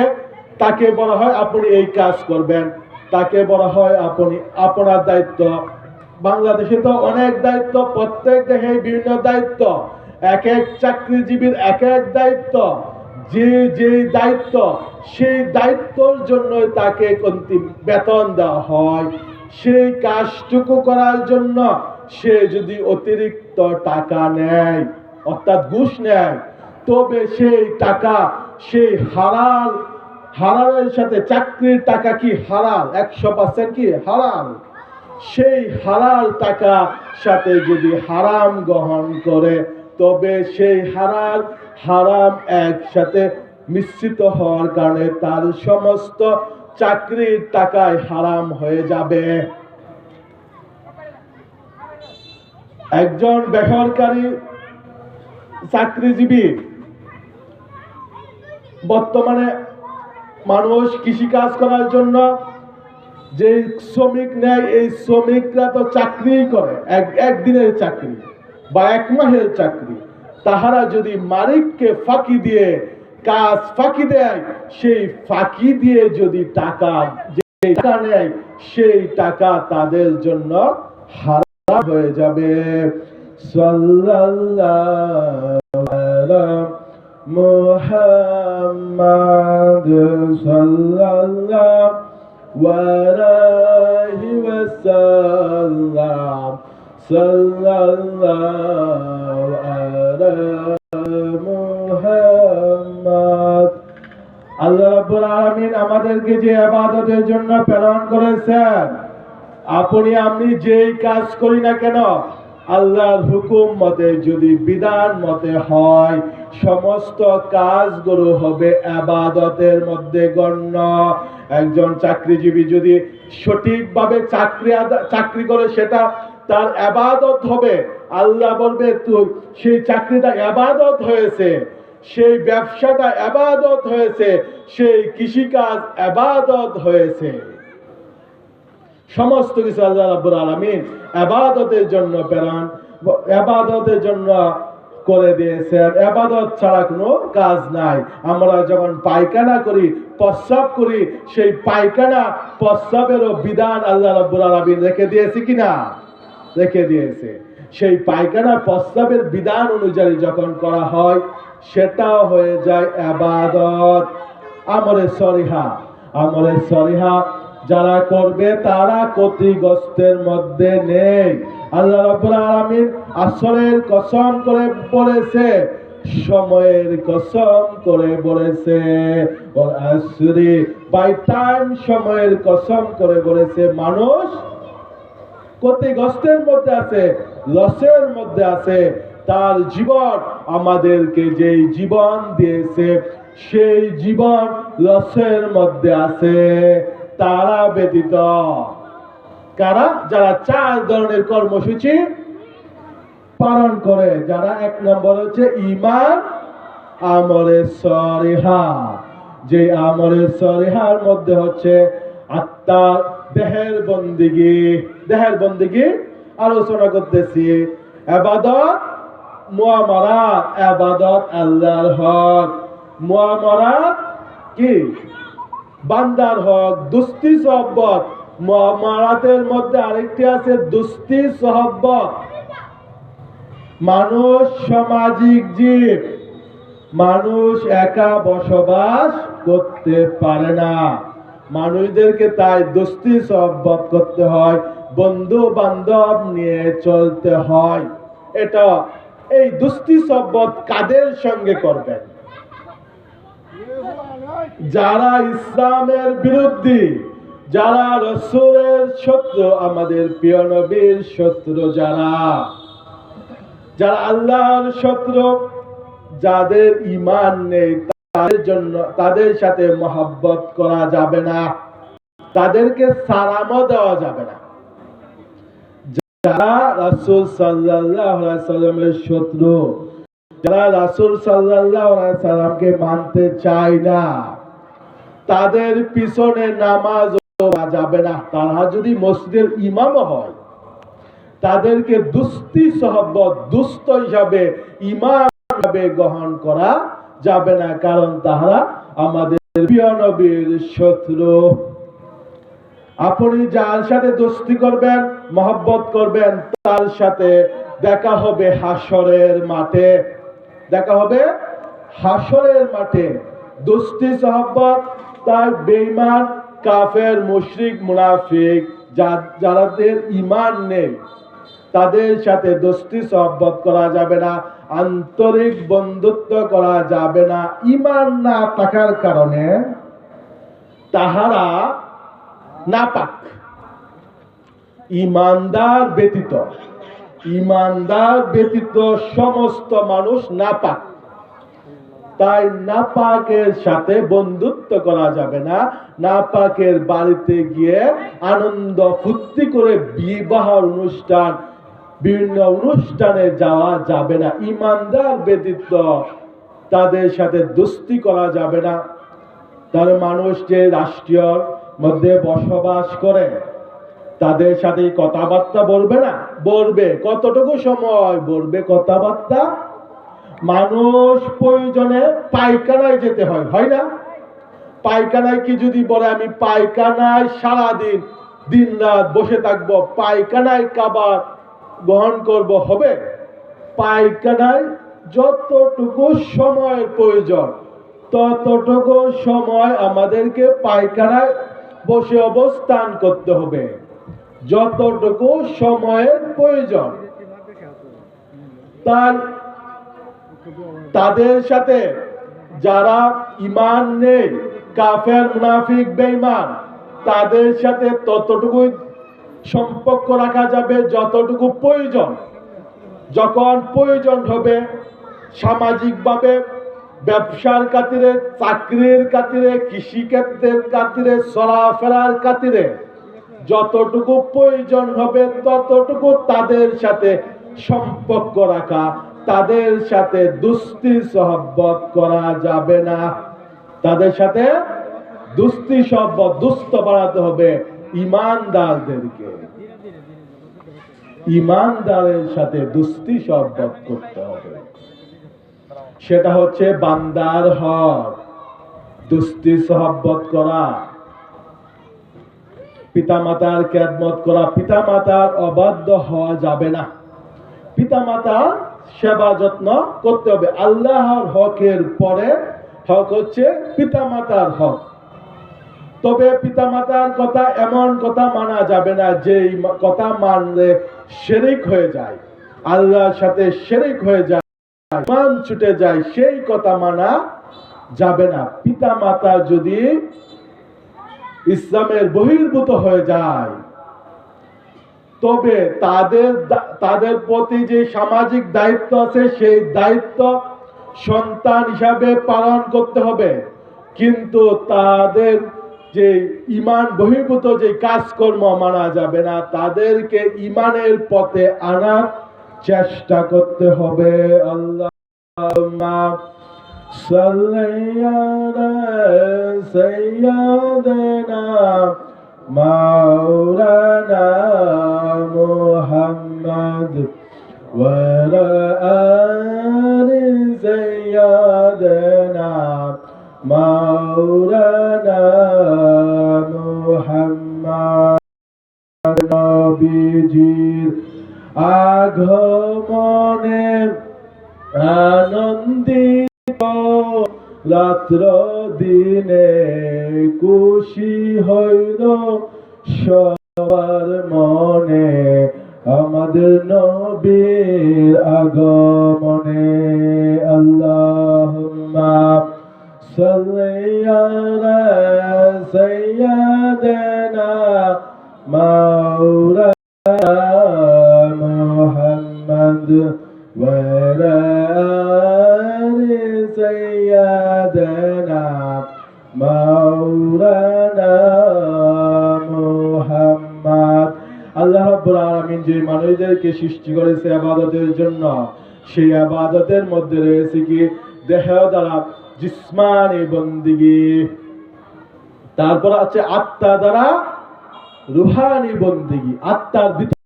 তাকে বলা হয় আপনি এই কাজ করবেন, তাকে বলা হয় আপনি আপনার দায়িত্ব। বাংলাদেশে তো অনেক দায়িত্ব, প্রত্যেক দেশে বিভিন্ন দায়িত্ব, এক এক চাকরিজীবীর এক এক দায়িত্ব। যে দায়িত্ব, সেই দায়িত্বর জন্য তাকে বেতন দেওয়া হয়। সেই কাজটুকু করার জন্য সে যদি অতিরিক্ত টাকা নেয়, অর্থাৎ ঘুষ নেয়, তবে সেই টাকা, সেই হালালের সাথে, চাকরির টাকা কি হালাল, 100% কি হালাল, সেই হালাল টাকা সাথে যদি হারাম গ্রহণ করে, তবে সেই হারাম একসাথে মিশ্রিত হওয়ার কারণে তার সমস্ত চাকরির টাকায় হারাম হয়ে যাবে। একজন বেসরকারি চাকরিজীবী, বর্তমানে মানুষ কৃষিকাজ করার জন্য যে শ্রমিক নেয়, এই শ্রমিকরা তো চাকরি করে, একদিনের চাকরি বা 1 মাসের চাকরি। তাহারা যদি মালিককে ফাঁকি দিয়ে কাজ ফাঁকি দেয়, সেই ফাঁকি দিয়ে যদি টাকা নেয়, সেই টাকা তাদের জন্য হারাম হয়ে যাবে। সাল্লাল্লাহু আলা মুহাম্মাদ সাল্লাল্লাহু আলাইহি ওয়াসাল্লাম, সাল্লাল্লাহু আলা মুহাম্মাদ। আল্লাহ রাব্বুল আলামিন আমাদেরকে যে ইবাদতের জন্য প্রেরণ করেছেন, আপনি আমি যেই কাজ করি না কেন, আল্লাহর হুকুম মতে যদি, বিধান মতে হয়, সমস্ত কাজগুলো হবে ইবাদতের মধ্যে গণ্য। একজন চাকরিজীবী যদি সঠিকভাবে চাকরি করে, সেটা তার ইবাদত হবে। আল্লাহ বলবে তুই সেই চাকরিটা ইবাদত হয়েছে, সেই ব্যবসাটা ইবাদত হয়েছে, সেই কৃষিকাজ ইবাদত হয়েছে। সমস্ত কিছু আল্লাহ রাব্বুল আলামিন ইবাদতের জন্য প্রেরণ, ইবাদতের জন্য করে দিয়েছেন। ইবাদত ছাড়া কোনো কাজ নাই। আমরা যখন পায়খানা করি, প্রস্রাব করি, সেই পায়খানা প্রস্রাবেরও বিধান আল্লাহ রাব্বুল আলামিন রেখে দিয়েছে কিনা? রেখে দিয়েছে। সেই পায়খানা প্রস্রাবের বিধান অনুযায়ী যখন করা হয়, সেটাও হয়ে যায় ইবাদত। আমলে সলিহা যারা করবে তারা ক্ষতিগ্রস্তের মধ্যে নেই। আল্লাহ রাব্বুল আলামিন আসরের কসম করে বলেছে, সময়ের কসম করে বলেছে, ওয়াল আসরি, বাই টাইম, সময়ের কসম করে বলেছে। মানুষ ক্ষতিগ্রস্তের মধ্যে আছে, লসের মধ্যে আছে। তার জীবন, আমাদেরকে যেই জীবন দিয়েছে, সেই জীবন লসের মধ্যে আছে। তারা ব্যতীত কারা? যারা 4 ধরনের কর্মসূচি পালন করে। যারা 1 নম্বর হচ্ছে ঈমান, আমলে সলিহা। যে আমলে সলিহার মধ্যে হচ্ছে আত্মার দেহের বন্দেগী আলোচনা করতেছি। ইবাদত, মুআমালাত, ইবাদত আল্লাহর হক, মুআমালাত কি? বান্দার হক, দুস্তি সহবত। মুআমালাতের মধ্যে আরেকটি আছে দুস্তি সহবত। মানুষ সামাজিক জীব, মানুষ একা বসবাস করতে পারে না। মানুষদেরকে তাই দোস্তি সহবত করতে হয়, বন্ধু বান্ধব নিয়ে চলতে হয়। এটা এই দোস্তি সহবত কাদের সঙ্গে করবেন? যারা ইসলামের বিরোধী, যারা রাসূলের শত্রু, আমাদের প্রিয় নবীর শত্রু, যারা আল্লাহর শত্রু, যাদের ঈমান নেই, তাদের সাথে মহব্বত করা যাবে না, তাদেরকে সালামও দেওয়া যাবে না। যারা রাসূল সাল্লাল্লাহু আলাইহি সাল্লামের শত্রু, যারা রাসূল সাল্লাল্লাহু আলাইহি সাল্লামকে মানতে চায় না, তাদের পিছনে নামাজ পড়া যাবে না। তারা যদি মসজিদের ইমামও হয়, তাদেরকে দুস্তি সহবত, দুস্থ হিসাবে, ইমাম হিসাবে গ্রহণ করা যাবে না, কারণ তারা আমাদের প্রিয় নবীর শত্রু। আপনি যার সাথে দোস্তি করবেন, মহব্বত করবেন, তার সাথে দেখা হবে হাসরের মাঠে। দেখা হবে হাসরের মাঠে। দোস্তি সহবত তার বেঈমান, কাফের, মুশরিক, মুনাফিক, যাদের ঈমান নেই, তাদের সাথে দোস্তি সহবত করা যাবে না, আন্তরিক বন্ধুত্ব করা যাবে না। ঈমান না থাকার কারণে তাহারা নাপাক। ঈমানদার ব্যতীত সমস্ত মানুষ নাপাক। তাই নাপাকের সাথে বন্ধুত্ব করা যাবে না। নাপাকের বাড়িতে গিয়ে আনন্দ ফুর্তি করে বিবাহ অনুষ্ঠান, বিভিন্ন অনুষ্ঠানে যাওয়া যাবে না। ঈমানদার ব্যতীত তাদের সাথে দোস্তি করা যাবে না। তার মানুষ যে রাষ্ট্রীয় মধ্যে বসবাস করে, তাদের সাথে কথাবার্তা বলবে না? বলবে। কতটুকু সময় বলবে কথাবার্তা? মানুষ প্রয়োজনে পায়খানায় যেতে হয়, হয় না? পায়খানায় কি যদি বলে আমি পায়খানায় সারাদিন দিন রাত বসে থাকবো, পায়খানায় খাবার গ্রহণ করব, হবে? পায়খানায় যতটুকু সময়ের প্রয়োজন, ততটুকু সময় আমাদেরকে পায়খানায় বসে অবস্থান করতে হবে, যতটুকু সময়ের প্রয়োজন। তাদের সাথে যারা ঈমান নেই, কাফের, মুনাফিক, বেঈমান, তাদের সাথে ততটুকু সম্পর্ক রাখা যাবে যতটুকু প্রয়োজন। যখন প্রয়োজন হবে সামাজিকভাবে, ব্যবসার খাতিরে, চাকরির খাতিরে, কৃষিক্ষেত্রের খাতিরে, চলাফেরার খাতিরে যতটুকু প্রয়োজন হবে ততটুকু তাদের সাথে সম্পর্ক রাখা, তাদের সাথে দুস্তি সহবত করা যাবে না। তাদের সাথে দুস্তি সহবত, দুস্থ বানাতে হবে ঈমানদারদেরকে। ঈমানদারের সাথে দুস্তি সহবত করতে হবে। সেটা হচ্ছে বান্দার হক, দুস্তি সহবত করা, পিতামাতার খেদমত করা। পিতামাতার অবাধ্য হওয়া যাবে না। পিতামাতার সেবা যত্ন করতে হবে। আল্লাহর হকের পরে হক হচ্ছে পিতামাতার হক। তবে পিতামাতার কথা, এমন কথা মানা যাবে না যে কথা মানলে শিরক হয়ে যায়, আল্লাহর সাথে শিরক হয়ে যায়, ঈমান ছুটে যায়, সেই কথা মানা যাবে না। পিতামাতা যদি ইসলামের বহির্ভূত হয়ে যায়, তবে তাদের প্রতি যে সামাজিক দায়িত্ব আছে, সেই দায়িত্ব সন্তান হিসাবে পালন করতে হবে। কিন্তু তাদের যে ঈমান বহির্ভূত যে কাজকর্ম মানা যাবে না, তাদেরকে ঈমানের পথে আনার চেষ্টা করতে হবে। আল্লাহুম্মা সাল্লি আলা সাইয়্যিদিনা মাওলানা মুহাম্মদ ওয়া আলা আলি সাইয়্যিদিনা মাওলানা নবীজির আগমনে আনন্দিত রাত্র দিনে খুশি হইল সবার মনে আমাদের নবীর আগমনে। আল্লাহুম্মা সাল্লি আলা সাইয়্যিদিনা মাওলানা মুহাম্মদ ওয়া আলা আলি সাইয়্যিদিনা মাওলানা মুহাম্মদ। আল্লাহ রাব্বুল আলামিন যে মানুষদেরকে সৃষ্টি করেছে ইবাদতের জন্য, সেই ইবাদতের মধ্যে রয়েছে কি দেহ দ্বারা জিসমানি বন্দিগি, তারপর আছে আত্মা দ্বারা রূহানি বন্দিগি। আত্মার ভিতরে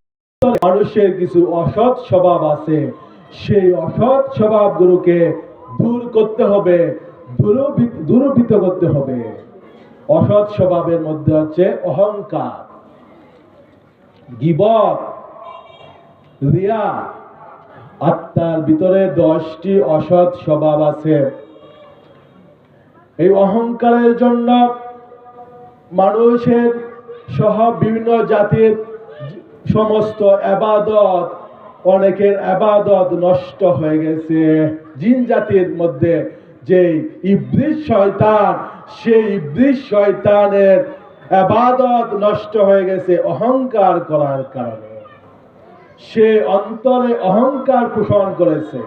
মানুষের কিছু অসৎ স্বভাব আছে, সেই অসৎ স্বভাবগুলোকে দূর করতে হবে, দূরীভূত করতে হবে। অসৎ স্বভাবের মধ্যে হচ্ছে অহংকার, গীবত, রিয়া। আত্মার ভিতরে 10টি অসৎ স্বভাব আছে। এই অহংকারের জন্য মানুষের সহ বিভিন্ন জাতির সমস্ত ইবাদত, অনেকের ইবাদত নষ্ট হয়ে গেছে। জিন জাতির মধ্যে যে ইবলিস শয়তান, সেই ইবলিস শয়তানের ইবাদত নষ্ট হয়ে গেছে অহংকার করার কারণে। সে অন্তরে অহংকার পোষণ করেছে।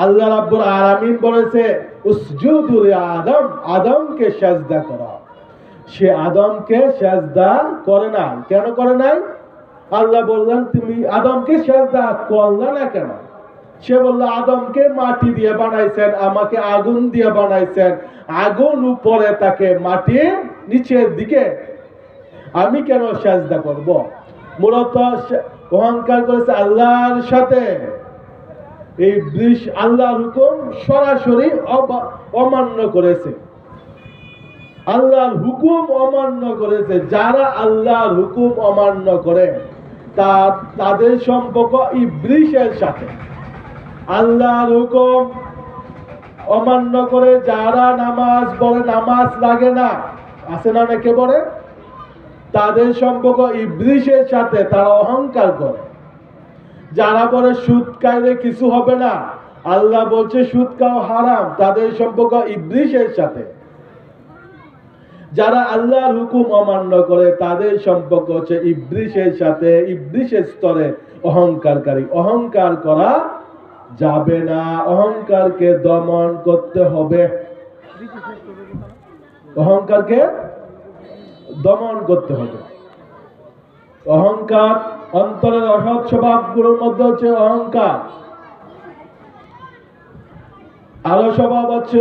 আল্লাহ রাব্বুল আলামিন বলেছে উসজুদু লি আদম, আদমকে সিজদা করো। সে আদমকে সিজদা করে না। কেন করে নাই? আল্লাহ বললেন তুমি আদমকে সিজদা করলে না কেন? সে বলল আদমকে মাটি দিয়ে বানাইছেন, আমাকে আগুন দিয়ে বানাইছেন, আগুন উপরে তাকে মাটি নিচের দিকে, আমি কেন সিজদা করব? মূলত অহংকার করেছে আল্লাহর সাথে। এই ইবলিস আল্লাহর হুকুম সরাসরি অমান্য করেছে, আল্লাহর হুকুম অমান্য করেছে। যারা আল্লাহর হুকুম অমান্য করে তাদের সম্পর্ক ইবলিসের সাথে। আল্লাহর হুকুম অমান্য করে যারা নামাজ পড়ে, নামাজ লাগে না, আছে না অনেকে বলে, তাদের সম্পর্ক ইবলিসের সাথে। তারা অহংকার করে। যারা বলে সুদ খাইলে কিছু হবে না, আল্লাহ বলছে সুদ খাওয়া হারাম, তাদের সম্পর্ক ইবলিসের সাথে। যারা আল্লাহর হুকুম অমান্য করে তাদের সম্পর্ক হচ্ছে ইবলিসের সাথে, ইবলিসের স্তরে অহংকারকারী। অহংকার করা যাবে না, অহংকারকে দমন করতে হবে, অহংকারকে দমন করতে হবে। অহংকার অন্তরের অসৎ স্বভাবগুলোর মধ্যে হচ্ছে অহংকার। আরো স্বভাব হচ্ছে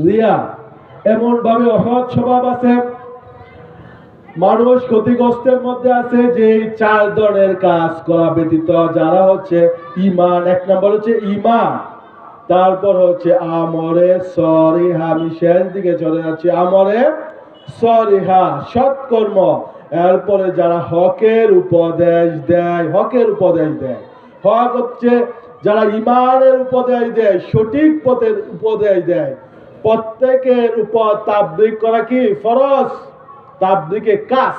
রিয়া। এমন ভাবে অসৎ স্বভাব আছে, মানুষ ক্ষতিগ্রস্তের মধ্যে আছে যে 4 ধরনের কাজ করা ব্যতীত, যারা হচ্ছে ঈমান। 1 নম্বর হচ্ছে ঈমান, তারপর হচ্ছে আমরে সরিহা। আমি শেষ দিকে চলে যাচ্ছি। আমরে সরিহা, সৎকর্ম। এরপরে যারা হকের উপদেশ দেয়, হকের উপদেশ দেয়। হক হচ্ছে যারা ঈমানের উপদেশ দেয়, সঠিক পথের উপদেশ দেয়। প্রত্যেকের উপর তাবলীগ করা কি ফরজ। তাবলীগে কাজ,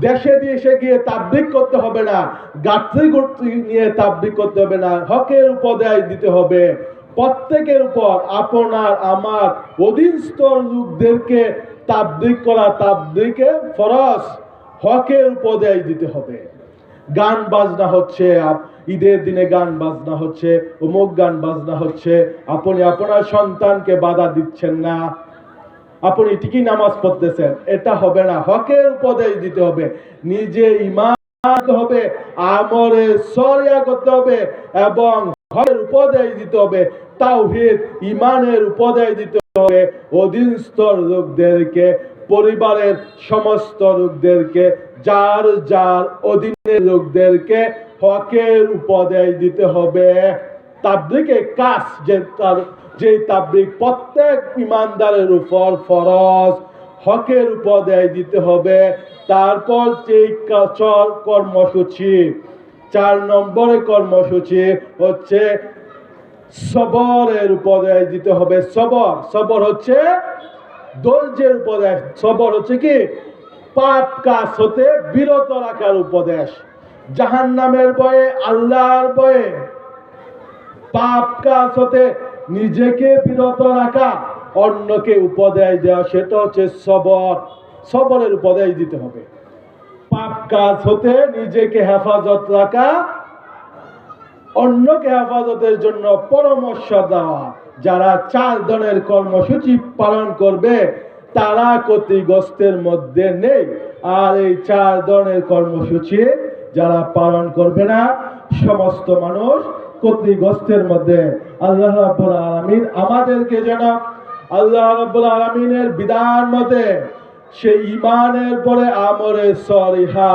দেশে দেশে গিয়ে তাবলীগ করতে হবে না, গাত্রী গোত্রী নিয়ে তাবলীগ করতে হবে না, হকের উপদেশ দিতে হবে। প্রত্যেকের উপর আপনার আমার অধীনস্থ লোকদেরকে তাবলীগ করা, তাবলীগে ফরজ। হকের উপদেশ দিতে হবে। গান বাজনা হচ্ছে, ঈদের দিনে গান বাজনা হচ্ছে, অমুক গান বাজনা হচ্ছে, আপনি আপনার সন্তানকে বাধা দিচ্ছেন না, আপনি ঠিকই নামাজ পড়তেছেন, এটা হবে না। হকের উপদেশ দিতে হবে, নিজে ঈমান আনতে হবে, আমরে সরিয়া করতে হবে এবং হকের উপদেশ দিতে হবে। তাওহীদ ঈমানের উপদেশ দিতে হবে অধীনস্থ লোকদেরকে, পরিবারের সমস্ত লোকদেরকে, যার যার অধীনের লোকদেরকে হকের উপদেশ দিতে হবে। তাবলীগে কাজ, যে তাবলীগ প্রত্যেক ঈমানদারের উপর ফরজ। হকের উপদেশ দিতে হবে। তারপর যে কর্মসূচি, 4 নম্বরের কর্মসূচি হচ্ছে সবরের উপদেশ দিতে হবে। সবর হচ্ছে ধৈর্যের উপদেশ। সবর হচ্ছে কি? পাপ কাজ হতে বিরত রাখার উপদেশ। জাহান্নামের ভয়ে, আল্লাহর ভয়ে পাপ কাজ হতে নিজেকে বিরত রাখা, অন্যকে উপদেশ দেওয়া, সেটা হচ্ছে সবর। সবরের উপদেশ দিতে হবে। পাপ কাজ হতে নিজেকে হেফাজত রাখা, অন্যকে হেফাজতের জন্য পরামর্শ দেওয়া। যারা 4 ধরনের কর্মসূচি পালন করবে তারা ক্ষতিগ্রস্তের মধ্যে নেই। আর এই 4 ধরনের কর্মসূচি যারা পালন করবে না, সমস্ত মানুষ ক্ষতিগ্রস্তের মধ্যে। আল্লাহ রাব্বুল আলামিন আমাদেরকে যেন আল্লাহ রাব্বুল আলামিনের বিধান মতে সেই ঈমানের পরে আমলে সলিহা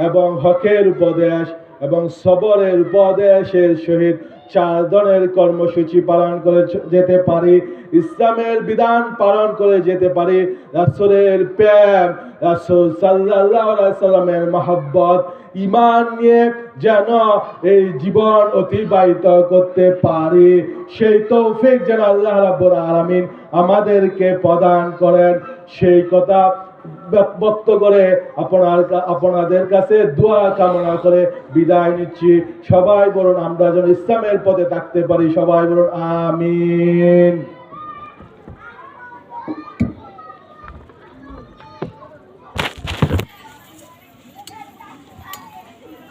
এবং হকের উপদেশ এবং সবরের উপদেশের সহিত 4 ধরনের কর্মসূচি পালন করে যেতে পারি। ইসলামের বিধান পালন করে যেতে পারি। রাসূলের প্রেম, রাসূল সাল্লাল্লাহু আলাইহি সাল্লামের মহব্বত, ঈমান নিয়ে যেন এই জীবন অতিবাহিত করতে পারি, সেই তৌফিক যেন আল্লাহ রাব্বুল আলামিন আমাদেরকে প্রদান করেন। সেই কথা ব্যক্ত করে আপনাদের কাছে দোয়া কামনা করে বিদায় নিচ্ছি। সবাই বলুন আমরা যেন ইসলামের পথে থাকতে পারি। সবাই বলুন আমিন।